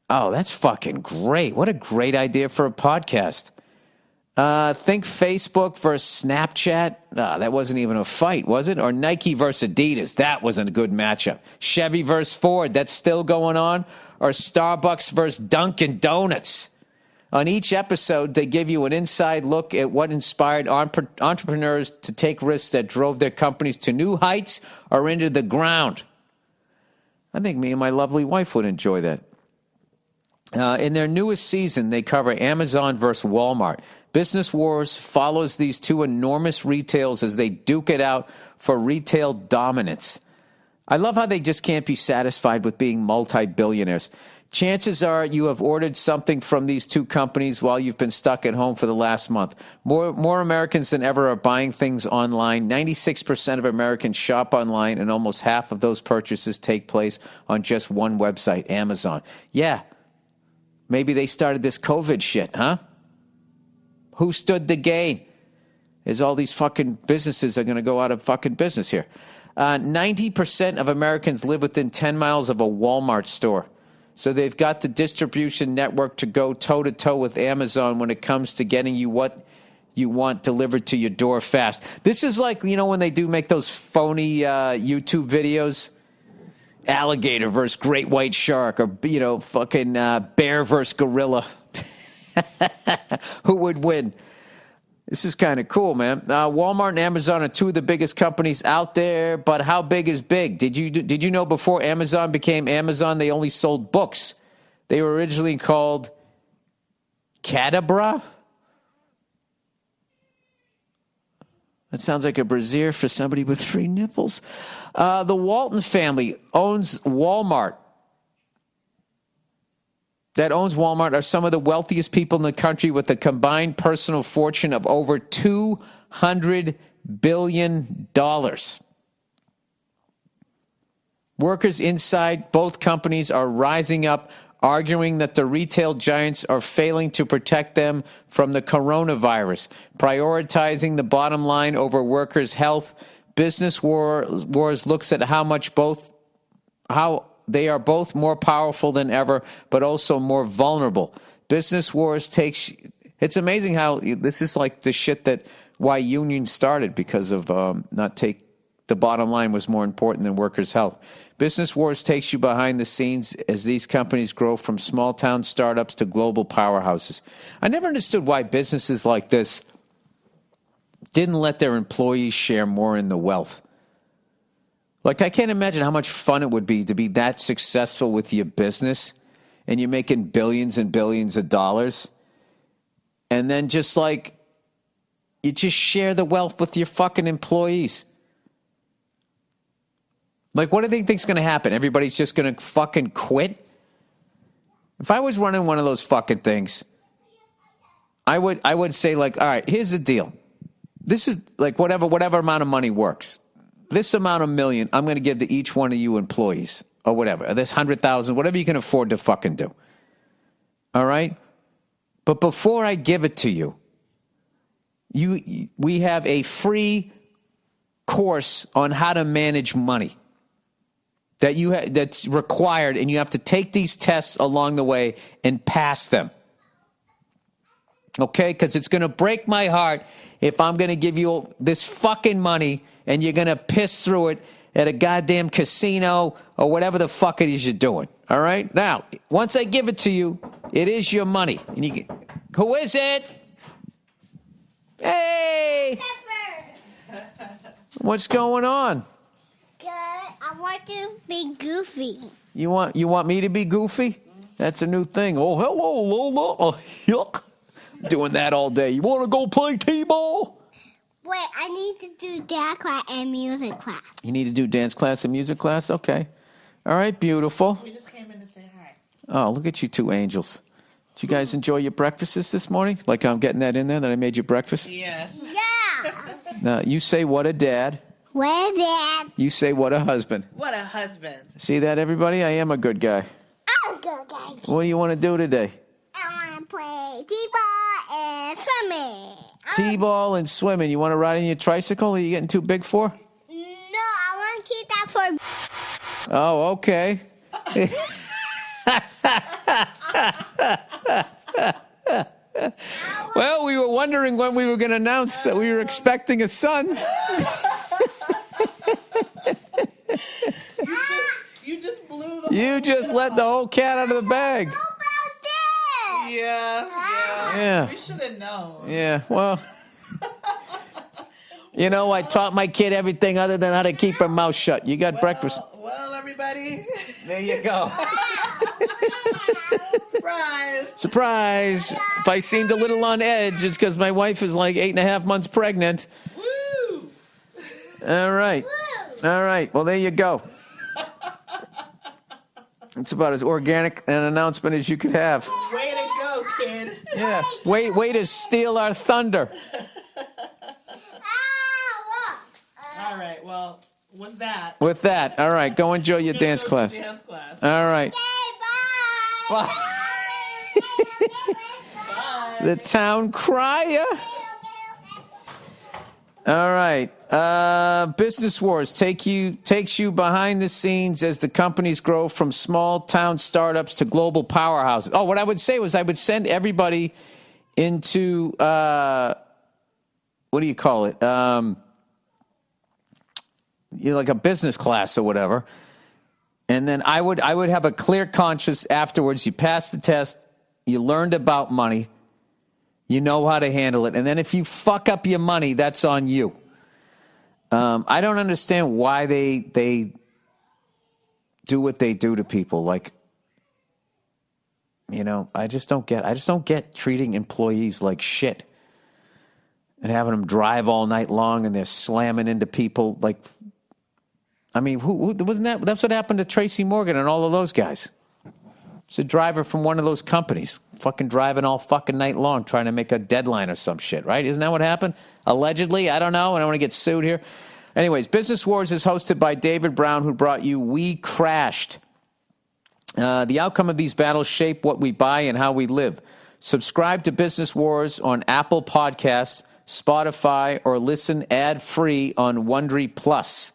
Oh, that's fucking great. What a great idea for a podcast. Think Facebook versus Snapchat. That wasn't even a fight, was it? Or Nike versus Adidas. That wasn't a good matchup. Chevy versus Ford. That's still going on. Or Starbucks versus Dunkin' Donuts. On each episode, they give you an inside look at what inspired entrepreneurs to take risks that drove their companies to new heights or into the ground. I think me and my lovely wife would enjoy that. In their newest season, they cover Amazon versus Walmart. Business Wars follows these two enormous retails as they duke it out for retail dominance. I love how they just can't be satisfied with being multi-billionaires. Chances are you have ordered something from these two companies while you've been stuck at home for the last month. More Americans than ever are buying things online. 96% of Americans shop online, and almost half of those purchases take place on just one website, Amazon. Yeah. Maybe they started this COVID shit, huh? Who stood to gain? Is all these fucking businesses are going to go out of fucking business here. 90% of Americans live within 10 miles of a Walmart store. So they've got the distribution network to go toe-to-toe with Amazon when it comes to getting you what you want delivered to your door fast. This is like, when they do make those phony YouTube videos, alligator versus great white shark, or, fucking bear versus gorilla. Who would win? This is kind of cool, man. Walmart and Amazon are two of the biggest companies out there, but how big is big? Did you know before Amazon became Amazon, they only sold books? They were originally called Cadabra? That sounds like a brassiere for somebody with 3 nipples. The Walton family owns Walmart. That owns Walmart are some of the wealthiest people in the country with a combined personal fortune of over $200 billion. Workers inside both companies are rising up, arguing that the retail giants are failing to protect them from the coronavirus, prioritizing the bottom line over workers' health. Business Wars looks at how they are both more powerful than ever, but also more vulnerable. Business Wars it's amazing how this is like the shit why unions started, because of the bottom line was more important than workers' health. Business Wars takes you behind the scenes as these companies grow from small town startups to global powerhouses. I never understood why businesses like this didn't let their employees share more in the wealth. Like, I can't imagine how much fun it would be to be that successful with your business and you're making billions and billions of dollars. And then you just share the wealth with your fucking employees. Like, what do they think's going to happen? Everybody's just going to fucking quit? If I was running one of those fucking things, I would say, all right, here's the deal. This is whatever amount of money works. This amount of million, I'm going to give to each one of you employees, or whatever. This 100,000, whatever you can afford to fucking do. All right? But before I give it to you, we have a free course on how to manage money that's required, and you have to take these tests along the way and pass them. Okay? Because it's going to break my heart if I'm going to give you this fucking money and you're going to piss through it at a goddamn casino or whatever the fuck it is you're doing. All right? Now, once I give it to you, it is your money. And who is it? Hey! Pepper. What's going on? Good. I want to be goofy. You want me to be goofy? That's a new thing. Oh, hello, Lola. Oh, yuck. Doing that all day. You want to go play T-ball? Wait, I need to do dance class and music class. You need to do dance class and music class? Okay. All right, beautiful. We just came in to say hi. Oh, look at you two angels. Did you guys enjoy your breakfasts this morning? Like I'm getting that in there, that I made you breakfast? Yes. Yeah. Now, you say what a dad. What, Dad? You say what a husband. What a husband. See that, everybody? I am a good guy. I'm a good guy. What do you want to do today? I want to play T-ball and swimming. T-ball and swimming. You want to ride in your tricycle? Are you getting too big for? No, I want to keep that for... Oh, okay. Well, we were wondering when we were going to announce that we were expecting a son. You just blew the You just let the whole cat out of the bag. Yeah. We should have known. Yeah, well, I taught my kid everything other than how to keep her mouth shut. You got breakfast. Well, everybody. There you go. Surprise. Surprise. If I seemed a little on edge, it's because my wife is like 8.5 months pregnant. Woo. All right. All right. Well, there you go. It's about as organic an announcement as you could have. Way to go, kid. Yeah. Way to steal our thunder. All right. Well, with that. With that, all right, go enjoy your dance class. Dance class. All right. Okay, bye. Bye. The town crier. All right. Business Wars takes you behind the scenes as the companies grow from small town startups to global powerhouses. Oh, what I would say was I would send everybody into what do you call it? Like a business class or whatever. And then I would have a clear conscience afterwards. You passed the test. You learned about money. You know how to handle it. And then if you fuck up your money, that's on you. I don't understand why they do what they do to people. Like, I just don't get treating employees like shit and having them drive all night long and they're slamming into people. Like, I mean, who wasn't that? That's what happened to Tracy Morgan and all of those guys. It's a driver from one of those companies, fucking driving all fucking night long, trying to make a deadline or some shit, right? Isn't that what happened? Allegedly, I don't know. I don't want to get sued here. Anyways, Business Wars is hosted by David Brown, who brought you We Crashed. The outcome of these battles shape what we buy and how we live. Subscribe to Business Wars on Apple Podcasts, Spotify, or listen ad-free on Wondery Plus.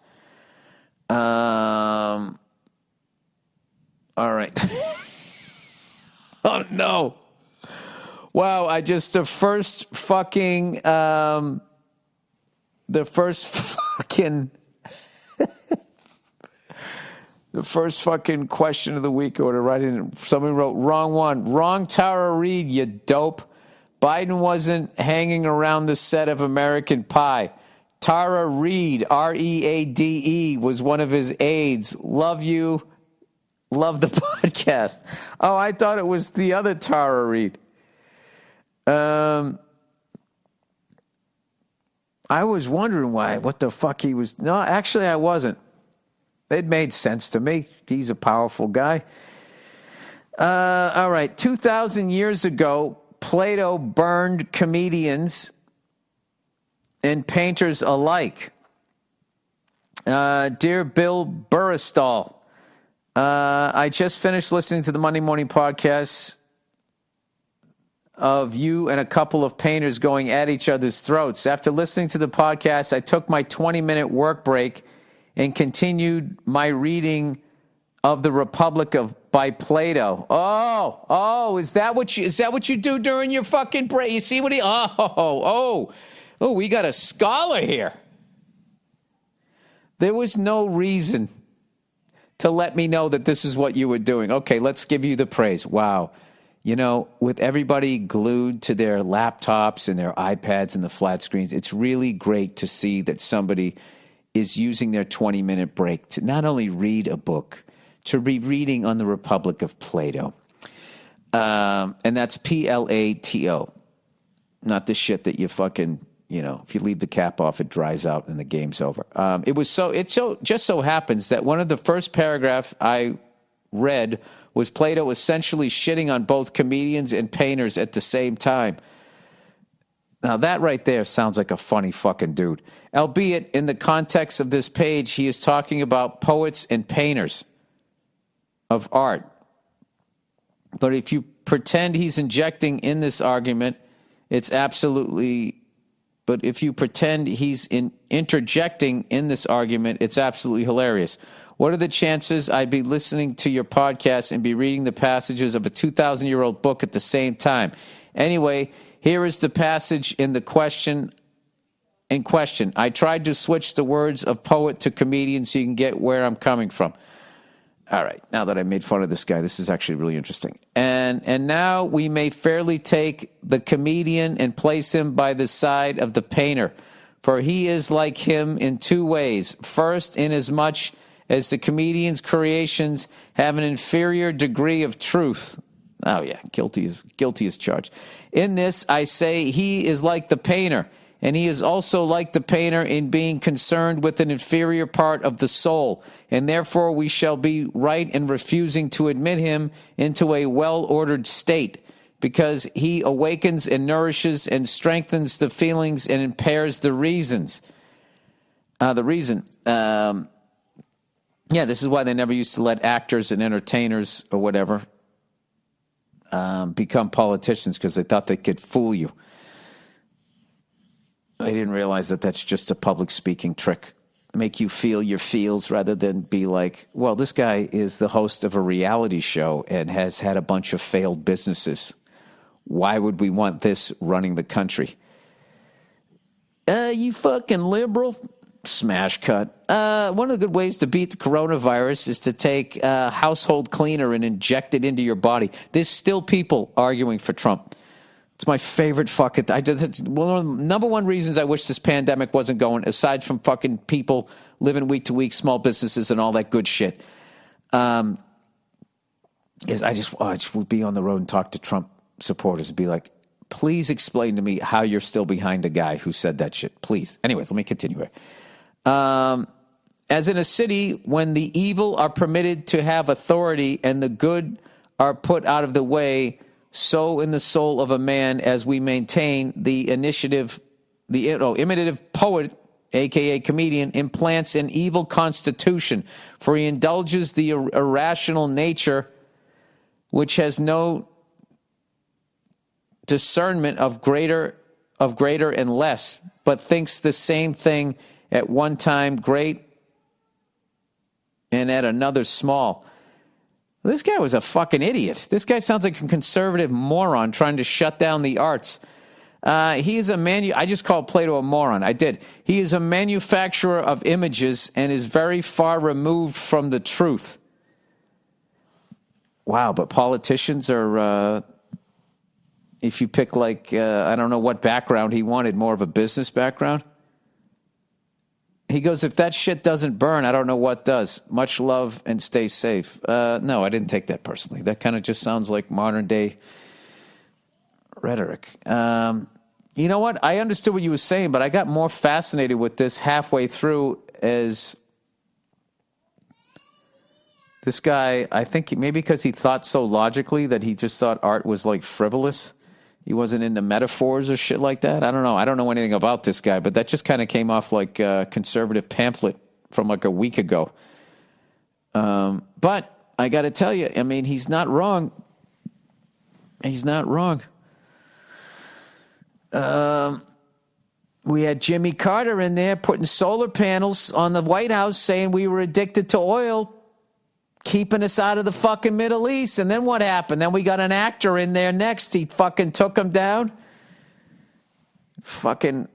All right. Oh, no. Wow, the first fucking question of the week or to write in. Somebody wrote, wrong one. Wrong Tara Reid, you dope. Biden wasn't hanging around the set of American Pie. Tara Reid, Reade, was one of his aides. Love you. Love the podcast. Oh, I thought it was the other Tara Reid. I was wondering what the fuck he was. No, actually, I wasn't. It made sense to me. He's a powerful guy. All right. 2,000 years ago, Plato burned comedians and painters alike. Dear Bill Burristall, I just finished listening to the Monday morning podcast of you and a couple of painters going at each other's throats. After listening to the podcast, I took my 20-minute work break and continued my reading of The Republic by Plato. Oh, is that what you do during your fucking break? You see what we got a scholar here. There was no reason to let me know that this is what you were doing. Okay, let's give you the praise. Wow. With everybody glued to their laptops and their iPads and the flat screens, it's really great to see that somebody is using their 20-minute break to not only read a book, to be reading on the Republic of Plato. And that's Plato. Not the shit that you fucking, if you leave the cap off, it dries out and the game's over. It just so happens that one of the first paragraphs I read was Plato essentially shitting on both comedians and painters at the same time. Now, that right there sounds like a funny fucking dude. Albeit, in the context of this page, he is talking about poets and painters of art. But if you pretend he's injecting in this argument, it's absolutely... But if you pretend he's interjecting in this argument, it's absolutely hilarious. What are the chances I'd be listening to your podcast and be reading the passages of a 2,000-year-old book at the same time? Anyway, here is the passage in question. I tried to switch the words of poet to comedian so you can get where I'm coming from. All right, now that I made fun of this guy, this is actually really interesting. And now we may fairly take the comedian and place him by the side of the painter, for he is like him in two ways. First, inasmuch as the comedian's creations have an inferior degree of truth. Oh yeah, guilty as charged. In this, I say he is like the painter, and he is also like the painter in being concerned with an inferior part of the soul, and therefore we shall be right in refusing to admit him into a well-ordered state, because he awakens and nourishes and strengthens the feelings and impairs the reasons. This is why they never used to let actors and entertainers or whatever become politicians because they thought they could fool you. They didn't realize that that's just a public speaking trick. Make you feel your feels rather than be like, well, this guy is the host of a reality show and has had a bunch of failed businesses. Why would we want this running the country? You fucking liberal. Smash cut. One of the good ways to beat the coronavirus is to take household cleaner and inject it into your body. There's still people arguing for Trump. It's my favorite fucking... It's one of the number one reasons I wish this pandemic wasn't going, aside from fucking people living week to week, small businesses and all that good shit, is I just would be on the road and talk to Trump supporters and be like, please explain to me how you're still behind a guy who said that shit. Please. Anyways, let me continue here. As in a city, when the evil are permitted to have authority and the good are put out of the way, so in the soul of a man, as we maintain the imitative poet, a.k.a. comedian, implants an evil constitution, for he indulges the irrational nature which has no discernment of greater and less, but thinks the same thing at one time great and at another small. This guy was a fucking idiot. This guy sounds like a conservative moron trying to shut down the arts. He is I just called Plato a moron. I did. He is a manufacturer of images and is very far removed from the truth. Wow, but politicians are, if you pick I don't know what background he wanted, more of a business background. He goes, if that shit doesn't burn, I don't know what does. Much love and stay safe. No, I didn't take that personally. That kind of just sounds like modern day rhetoric. You know what? I understood what you were saying, but I got more fascinated with this halfway through as this guy, I think maybe because he thought so logically that he just thought art was like frivolous. He wasn't into metaphors or shit like that. I don't know. I don't know anything about this guy, but that just kind of came off like a conservative pamphlet from like a week ago. But I got to tell you, I mean, he's not wrong. He's not wrong. We had Jimmy Carter in there putting solar panels on the White House saying we were addicted to oil, keeping us out of the fucking Middle East. And then what happened? Then we got an actor in there next. He fucking took him down. Fucking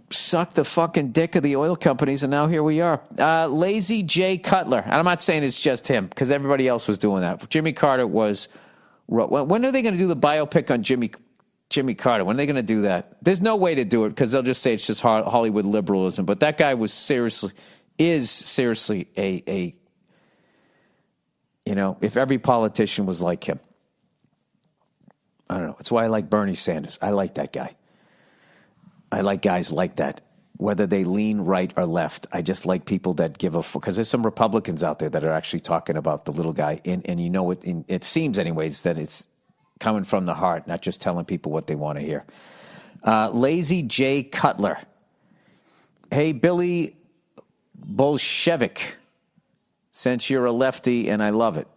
sucked the fucking dick of the oil companies, and now here we are. Lazy Jay Cutler. And I'm not saying it's just him, because everybody else was doing that. Jimmy Carter was... When are they going to do the biopic on Jimmy Carter? When are they going to do that? There's no way to do it, because they'll just say it's just Hollywood liberalism. But that guy is seriously a you know, if every politician was like him. I don't know. It's why I like Bernie Sanders. I like that guy. I like guys like that, whether they lean right or left. I just like people that give a fuck. Because there's some Republicans out there that are actually talking about the little guy. And you know, it seems anyways that it's coming from the heart, not just telling people what they want to hear. Lazy Jay Cutler. Hey, Billy Bolshevik. Since you're a lefty, and I love it.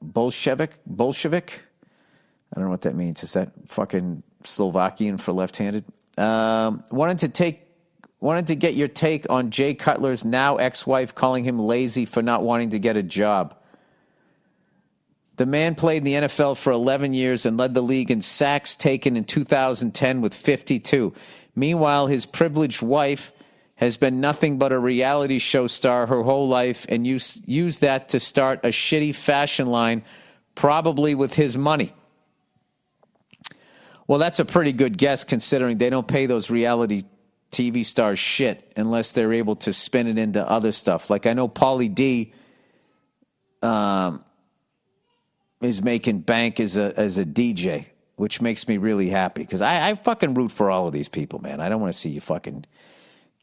Bolshevik? I don't know what that means. Is that fucking Slovakian for left-handed? Wanted to get your take on Jay Cutler's now ex-wife calling him lazy for not wanting to get a job. The man played in the NFL for 11 years and led the league in sacks taken in 2010 with 52. Meanwhile, his privileged wife has been nothing but a reality show star her whole life and used that to start a shitty fashion line, probably with his money. Well, that's a pretty good guess considering they don't pay those reality TV stars shit unless they're able to spin it into other stuff. Like I know Pauly D is making bank as a DJ, which makes me really happy because I fucking root for all of these people, man. I don't want to see you fucking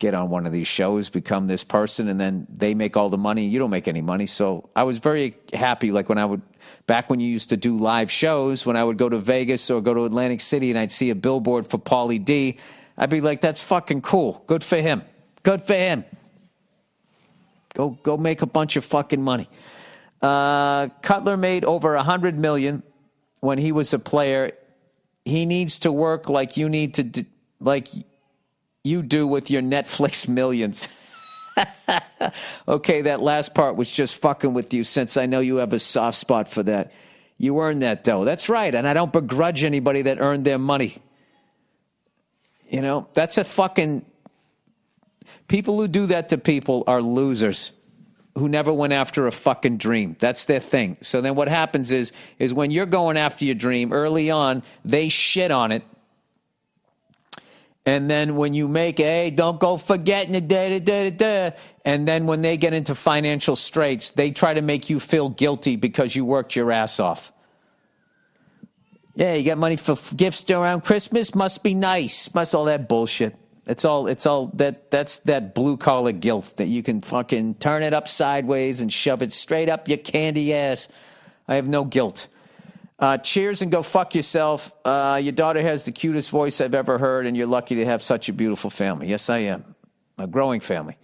get on one of these shows, become this person, and then they make all the money. You don't make any money. So I was very happy, like back when you used to do live shows, when I would go to Vegas or go to Atlantic City and I'd see a billboard for Pauly D, I'd be like, that's fucking cool. Good for him. Good for him. Go make a bunch of fucking money. Cutler made over $100 million when he was a player, he needs to work like you need to do, like you do with your Netflix millions. Okay, that last part was just fucking with you since I know you have a soft spot for that. You earned that dough. That's right. And I don't begrudge anybody that earned their money. You know, that's a fucking... People who do that to people are losers who never went after a fucking dream. That's their thing. So then what happens is when you're going after your dream early on, they shit on it. And then when you make, hey, don't go forgetting the da-da-da-da-da. And then when they get into financial straits, they try to make you feel guilty because you worked your ass off. Yeah, you got money for gifts around Christmas? Must be nice. Must all that bullshit. That's that blue collar guilt that you can fucking turn it up sideways and shove it straight up your candy ass. I have no guilt. Cheers and go fuck yourself. Your daughter has the cutest voice I've ever heard, and you're lucky to have such a beautiful family. Yes, I am. A growing family.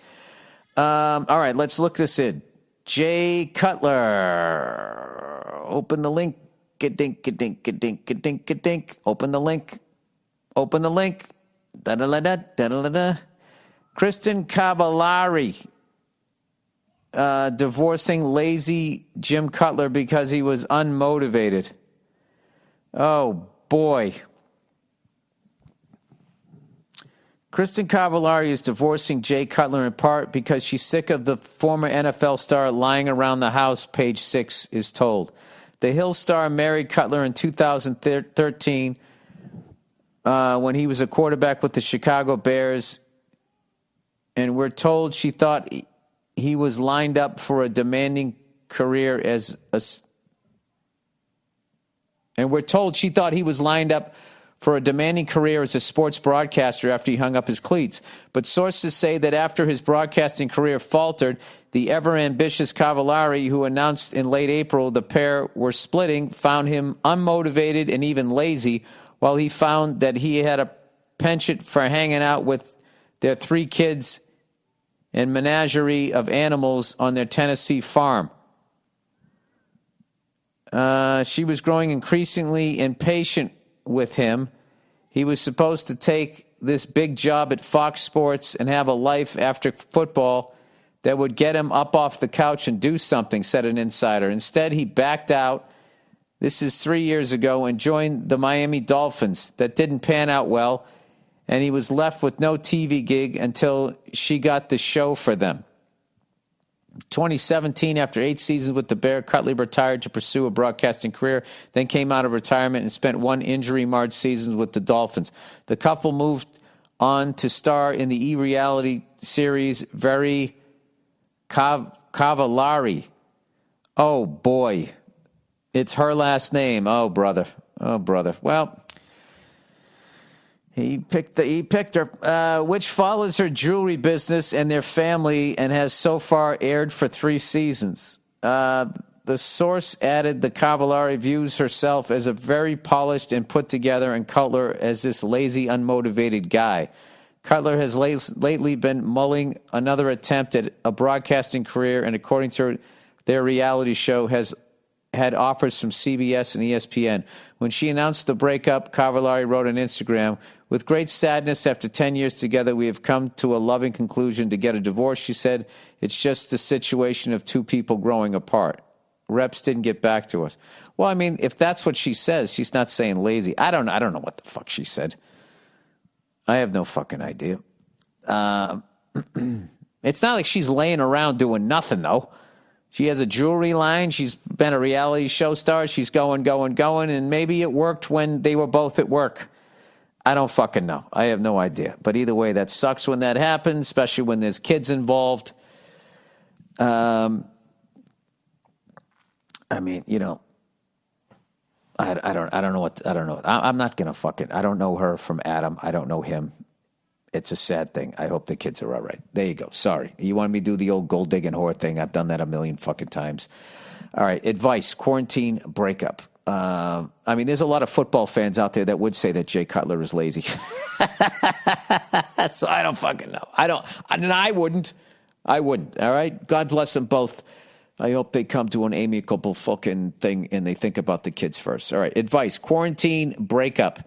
All right, let's look this in. Jay Cutler. Open the link. Dink. Open the link. Da-da-da-da. Kristen Cavallari. Divorcing lazy Jim Cutler because he was unmotivated. Oh, boy. Kristen Cavallari is divorcing Jay Cutler in part because she's sick of the former NFL star lying around the house, page 6 is told. The Hill star married Cutler in 2013 when he was a quarterback with the Chicago Bears, and we're told she thought he was lined up for a demanding career as a... And we're told she thought he was lined up for a demanding career as a sports broadcaster after he hung up his cleats. But sources say that after his broadcasting career faltered, the ever-ambitious Cavallari, who announced in late April the pair were splitting, found him unmotivated and even lazy, while he found that he had a penchant for hanging out with their 3 kids and menagerie of animals on their Tennessee farm. She was growing increasingly impatient with him. He was supposed to take this big job at Fox Sports and have a life after football that would get him up off the couch and do something, said an insider. Instead, he backed out. This is 3 years ago, and joined the Miami Dolphins. That didn't pan out well, and he was left with no TV gig until she got the show for them. 2017, after 8 seasons with the Bears, Cutler retired to pursue a broadcasting career, then came out of retirement and spent 1 injury-marred season with the Dolphins. The couple moved on to star in the e-reality series Very Cavallari. Oh, boy. It's her last name. Oh, brother. Well... He picked her, which follows her jewelry business and their family and has so far aired for 3 seasons. The source added the Cavallari views herself as a very polished and put together, and Cutler as this lazy, unmotivated guy. Cutler has lately been mulling another attempt at a broadcasting career, and according to their reality show, has had offers from CBS and ESPN. When she announced the breakup, Cavallari wrote on Instagram, "With great sadness, after 10 years together, we have come to a loving conclusion to get a divorce," she said. "It's just a situation of 2 people growing apart. Reps didn't get back to us." Well, I mean, if that's what she says, she's not saying lazy. I don't know what the fuck she said. I have no fucking idea. It's not like she's laying around doing nothing, though. She has a jewelry line. She's been a reality show star. She's going, and maybe it worked when they were both at work. I don't fucking know. I have no idea. But either way, that sucks when that happens, especially when there's kids involved. I mean, you know, I don't know. I'm not gonna fucking. I don't know her from Adam. I don't know him. It's a sad thing. I hope the kids are all right. There you go. Sorry. You want me to do the old gold digging whore thing? I've done that a million fucking times. All right. Advice. Quarantine breakup. I mean, there's a lot of football fans out there that would say that Jay Cutler is lazy. So I don't fucking know. I wouldn't. All right. God bless them both. I hope they come to an amicable fucking thing and they think about the kids first. All right, advice, quarantine breakup.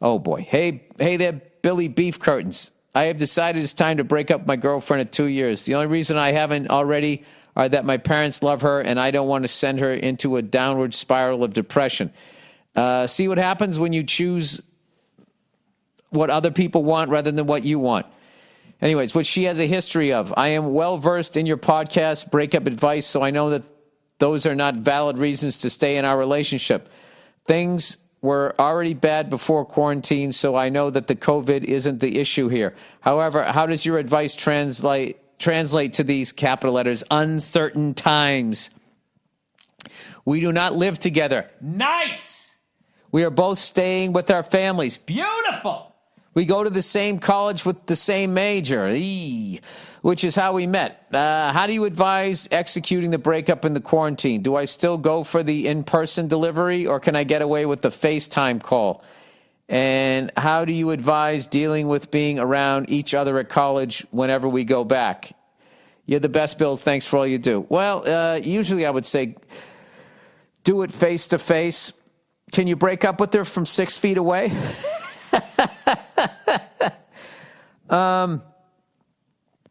Oh, boy. Hey there, Billy Beef Curtains. I have decided it's time to break up with my girlfriend of 2 years. The only reason I haven't already are that my parents love her and I don't want to send her into a downward spiral of depression. See what happens when you choose what other people want rather than what you want. Anyways, which she has a history of. I am well versed in your podcast breakup advice, so I know that those are not valid reasons to stay in our relationship. Things were already bad before quarantine, so I know that the COVID isn't the issue here. However, how does your advice translate to these capital letters uncertain times? We do not live together. Nice! We are both staying with our families. Beautiful! We go to the same college with the same major, which is how we met. How do you advise executing the breakup in the quarantine? Do I still go for the in-person delivery or can I get away with the FaceTime call? And how do you advise dealing with being around each other at college whenever we go back? You're the best, Bill. Thanks for all you do. Well, usually I would say do it face-to-face. Can you break up with her from 6 feet away?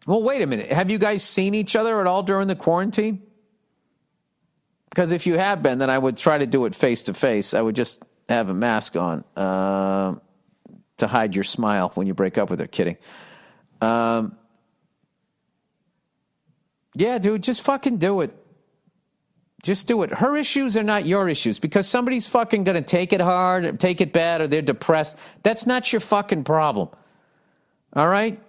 Well, wait a minute. Have you guys seen each other at all during the quarantine? Because if you have been, then I would try to do it face to face. I would just have a mask on to hide your smile when you break up with her. Kidding. Yeah, dude, just fucking do it. Just do it. Her issues are not your issues because somebody's fucking going to take it hard, or take it bad, or they're depressed. That's not your fucking problem. All right?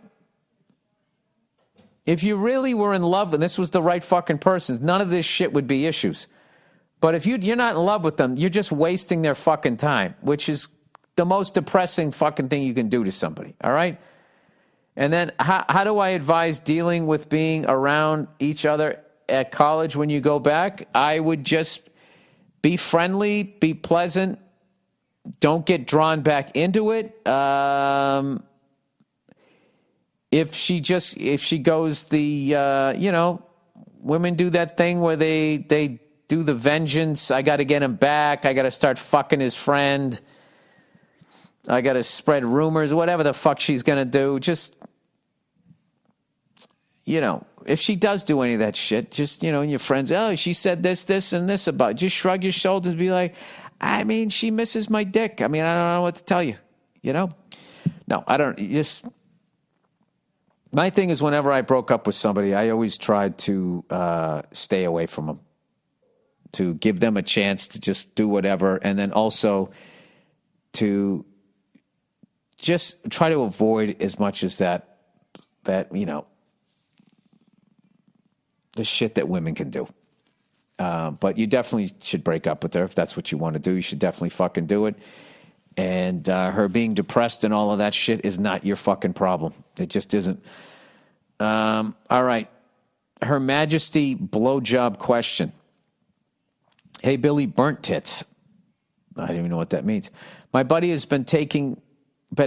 If you really were in love and this was the right fucking person, none of this shit would be issues. But if you're not in love with them, you're just wasting their fucking time, which is the most depressing fucking thing you can do to somebody. All right? And then how do I advise dealing with being around each other at college when you go back? I would just be friendly, be pleasant. Don't get drawn back into it. If she goes the, women do that thing where they do the vengeance. I got to get him back. I got to start fucking his friend. I got to spread rumors, whatever the fuck she's going to do. Just, if she does do any of that shit, just, and your friends, oh, she said this, and this about it. Just shrug your shoulders and be like, I mean, she misses my dick. I mean, I don't know what to tell you, No, I don't. Just, my thing is whenever I broke up with somebody, I always tried to stay away from them, to give them a chance to just do whatever, and then also to just try to avoid as much as that, the shit that women can do. But you definitely should break up with her if that's what you want to do. You should definitely fucking do it. And her being depressed and all of that shit is not your fucking problem. It just isn't. All right. Her Majesty blowjob question. Hey, Billy, burnt tits. I don't even know what that means. My buddy has been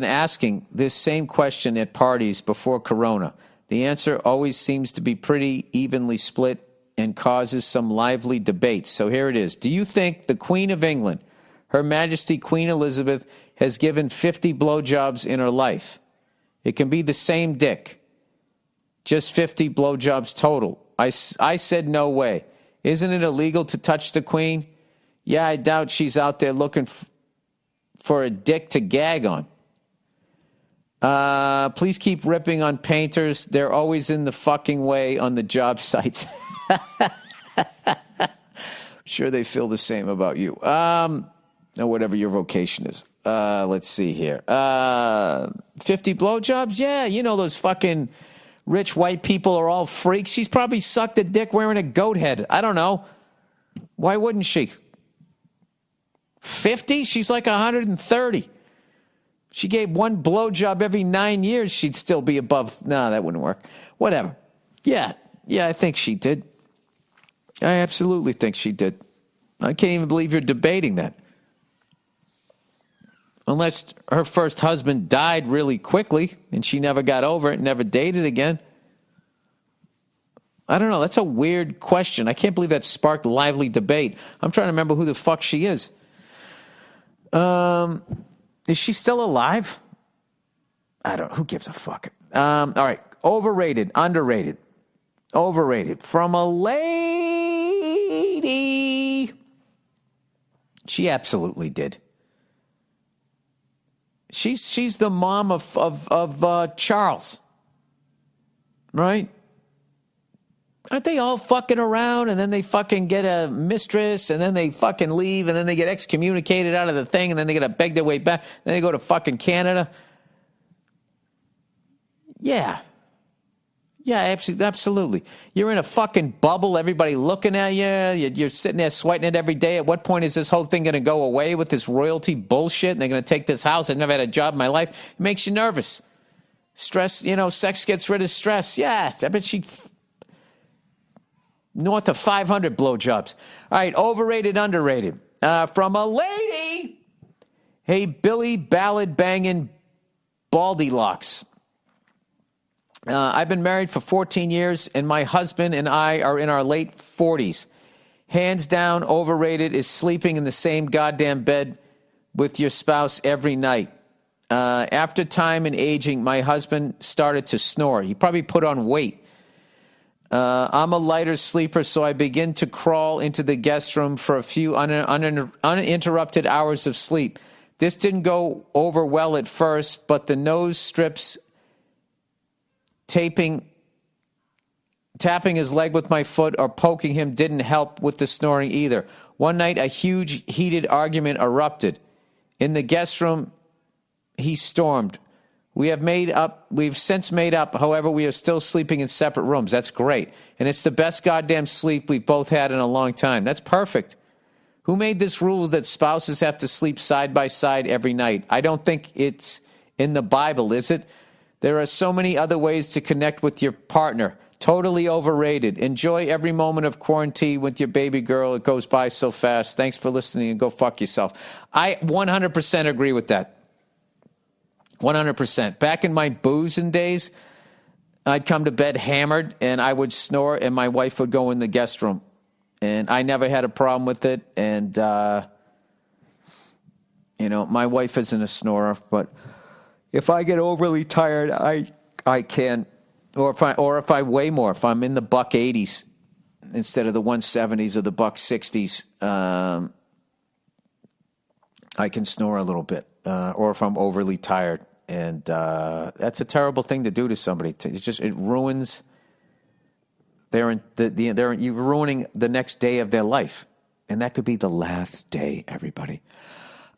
asking this same question at parties before Corona. The answer always seems to be pretty evenly split and causes some lively debates. So here it is. Do you think the Queen of England, Her Majesty Queen Elizabeth, has given 50 blowjobs in her life? It can be the same dick. Just 50 blowjobs total. I said no way. Isn't it illegal to touch the Queen? Yeah, I doubt she's out there looking for a dick to gag on. Please keep ripping on painters. They're always in the fucking way on the job sites. Sure they feel the same about you. Or whatever your vocation is. Let's see here. 50 blowjobs? Yeah, those fucking rich white people are all freaks. She's probably sucked a dick wearing a goat head. I don't know. Why wouldn't she? 50? She's like 130. She gave one blowjob every 9 years, she'd still be above. No, that wouldn't work. Whatever. Yeah, I think she did. I absolutely think she did. I can't even believe you're debating that. Unless her first husband died really quickly and she never got over it, never dated again. I don't know. That's a weird question. I can't believe that sparked lively debate. I'm trying to remember who the fuck she is. Is she still alive? I don't. Who gives a fuck? All right. Overrated, underrated, overrated. From a lady. She absolutely did. She's the mom of Charles, right? Aren't they all fucking around, and then they fucking get a mistress, and then they fucking leave, and then they get excommunicated out of the thing, and then they gotta beg their way back, then they go to fucking Canada? Yeah. Yeah, absolutely. You're in a fucking bubble, everybody looking at you, you're sitting there sweating it every day. At what point is this whole thing gonna go away with this royalty bullshit, and they're gonna take this house? I've never had a job in my life. It makes you nervous. Stress, sex gets rid of stress. Yeah, I bet she... north of 500 blowjobs. All right, overrated, underrated. From a lady. Hey, Billy Ballad banging baldy locks. I've been married for 14 years, and my husband and I are in our late 40s. Hands down, overrated is sleeping in the same goddamn bed with your spouse every night. After time and aging, my husband started to snore. He probably put on weight. I'm a lighter sleeper, so I begin to crawl into the guest room for a few uninterrupted hours of sleep. This didn't go over well at first, but the nose strips, tapping his leg with my foot or poking him didn't help with the snoring either. One night, a huge heated argument erupted. In the guest room, he stormed. We've since made up. However, we are still sleeping in separate rooms. That's great. And it's the best goddamn sleep we've both had in a long time. That's perfect. Who made this rule that spouses have to sleep side by side every night? I don't think it's in the Bible, is it? There are so many other ways to connect with your partner. Totally overrated. Enjoy every moment of quarantine with your baby girl. It goes by so fast. Thanks for listening, and go fuck yourself. I 100% agree with that. 100%. Back in my boozing days, I'd come to bed hammered, and I would snore, and my wife would go in the guest room. And I never had a problem with it. And, my wife isn't a snorer, but if I get overly tired, I can. Or if I weigh more, if I'm in the buck 80s instead of the 170s or the buck 60s, I can snore a little bit. Or if I'm overly tired. And that's a terrible thing to do to somebody. It ruins you're ruining the next day of their life. And that could be the last day, everybody.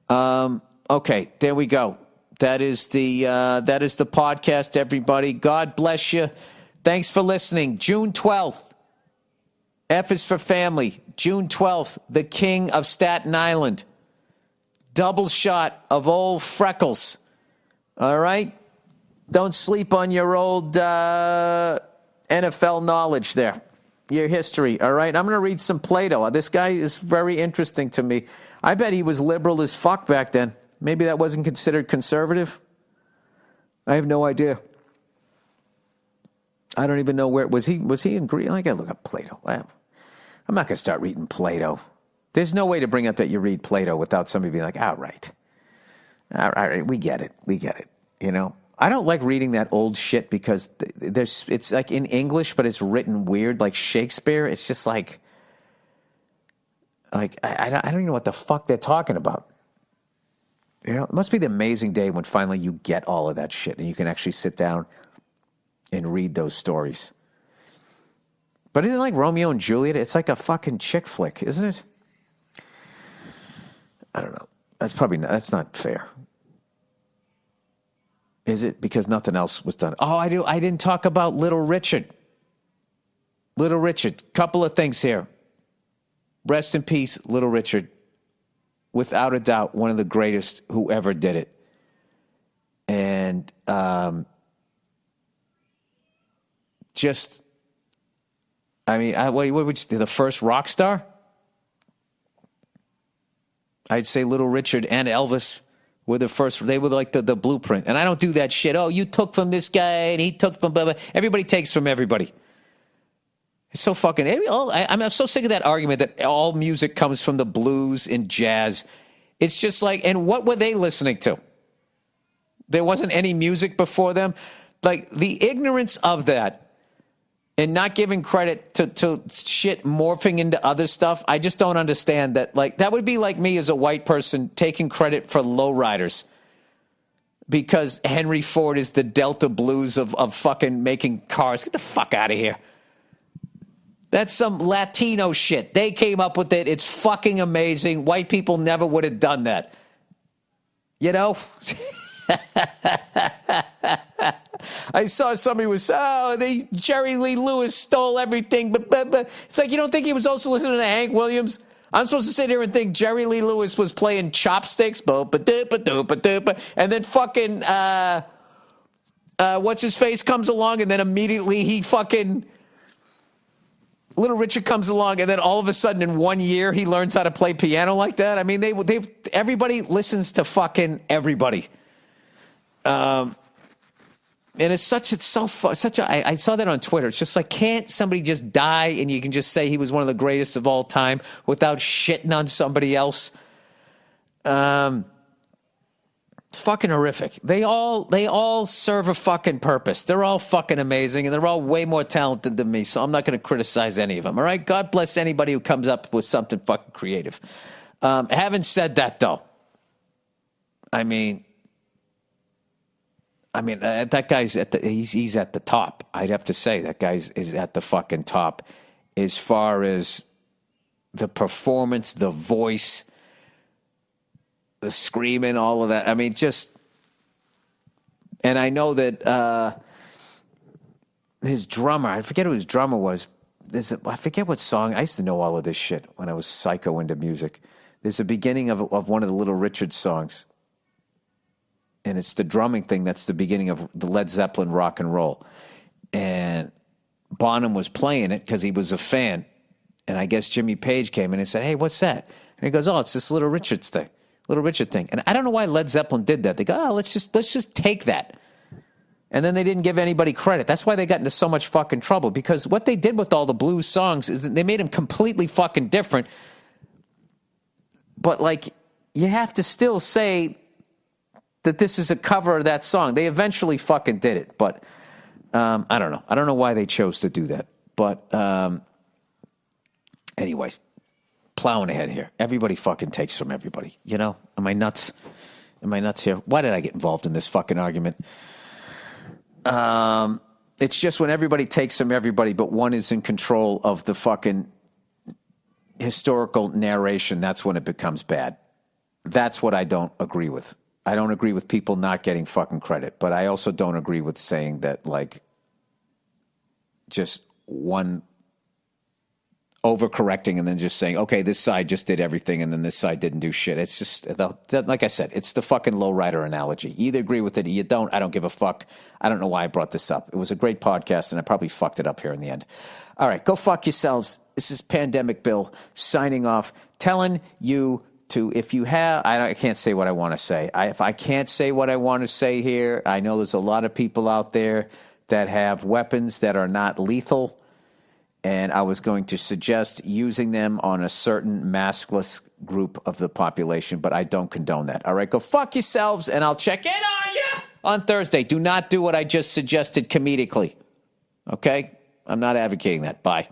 Okay, there we go. That is the podcast, everybody. God bless you. Thanks for listening. June 12th. F is for family. June 12th, the King of Staten Island. Double shot of old Freckles. All right? Don't sleep on your old NFL knowledge there. Your history, all right? I'm going to read some Plato. This guy is very interesting to me. I bet he was liberal as fuck back then. Maybe that wasn't considered conservative. I have no idea. I don't even know where was he in Greece? I got to look up Plato. I'm not going to start reading Plato. There's no way to bring up that you read Plato without somebody being like, all right, we get it. I don't like reading that old shit because it's like in English, but it's written weird, like Shakespeare. It's just like I don't even know what the fuck they're talking about. It must be the amazing day when finally you get all of that shit and you can actually sit down and read those stories. But isn't it like Romeo and Juliet? It's like a fucking chick flick, isn't it? I don't know. That's not fair. Is it? Because nothing else was done. Oh, I didn't talk about Little Richard. Little Richard. Couple of things here. Rest in peace, Little Richard. Without a doubt, one of the greatest who ever did it. And what would you say, the first rock star? I'd say Little Richard and Elvis were the first. They were like the blueprint. And I don't do that shit. Oh, you took from this guy and he took from blah, blah. Everybody takes from everybody. It's so fucking. I'm so sick of that argument that all music comes from the blues and jazz. It's just like, and what were they listening to? There wasn't any music before them. Like the ignorance of that. And not giving credit to shit morphing into other stuff, I just don't understand that. Like, that would be like me as a white person taking credit for lowriders because Henry Ford is the Delta Blues of fucking making cars. Get the fuck out of here. That's some Latino shit. They came up with it. It's fucking amazing. White people never would have done that. You know? I saw somebody was, Jerry Lee Lewis stole everything, but it's like, you don't think he was also listening to Hank Williams? I'm supposed to sit here and think Jerry Lee Lewis was playing chopsticks, and then fucking, what's his face comes along, and then immediately he fucking, Little Richard comes along, and then all of a sudden in 1 year he learns how to play piano like that. I mean, everybody listens to fucking everybody. And I saw that on Twitter. It's just like, can't somebody just die and you can just say he was one of the greatest of all time without shitting on somebody else? It's fucking horrific. They all serve a fucking purpose. They're all fucking amazing and they're all way more talented than me. So I'm not going to criticize any of them. All right. God bless anybody who comes up with something fucking creative. Having said that though, I mean, that guy's he's at the top. I'd have to say that guy is at the fucking top as far as the performance, the voice, the screaming, all of that. I mean, and I know that his drummer, I forget who his drummer was. I forget what song. I used to know all of this shit when I was psycho into music. There's a beginning of one of the Little Richard songs. And it's the drumming thing that's the beginning of the Led Zeppelin rock and roll. And Bonham was playing it because he was a fan. And I guess Jimmy Page came in and said, hey, what's that? And he goes, oh, it's this Little Richard thing. And I don't know why Led Zeppelin did that. They go, oh, let's just take that. And then they didn't give anybody credit. That's why they got into so much fucking trouble. Because what they did with all the blues songs is that they made them completely fucking different. But, like, you have to still say that this is a cover of that song. They eventually fucking did it, but I don't know. I don't know why they chose to do that. But anyways, plowing ahead here. Everybody fucking takes from everybody. You know? Am I nuts? Here? Why did I get involved in this fucking argument? It's just when everybody takes from everybody, but one is in control of the fucking historical narration, that's when it becomes bad. That's what I don't agree with. I don't agree with people not getting fucking credit, but I also don't agree with saying that, like, just one overcorrecting and then just saying, okay, this side just did everything and then this side didn't do shit. It's just, like I said, it's the fucking lowrider analogy. You either agree with it or you don't. I don't give a fuck. I don't know why I brought this up. It was a great podcast and I probably fucked it up here in the end. All right, go fuck yourselves. This is Pandemic Bill signing off, telling you to, if you have, I can't say what I want to say. If I can't say what I want to say here, I know there's a lot of people out there that have weapons that are not lethal, and I was going to suggest using them on a certain maskless group of the population, but I don't condone that. All right, go fuck yourselves, and I'll check in on you on Thursday. Do not do what I just suggested comedically, okay? I'm not advocating that. Bye.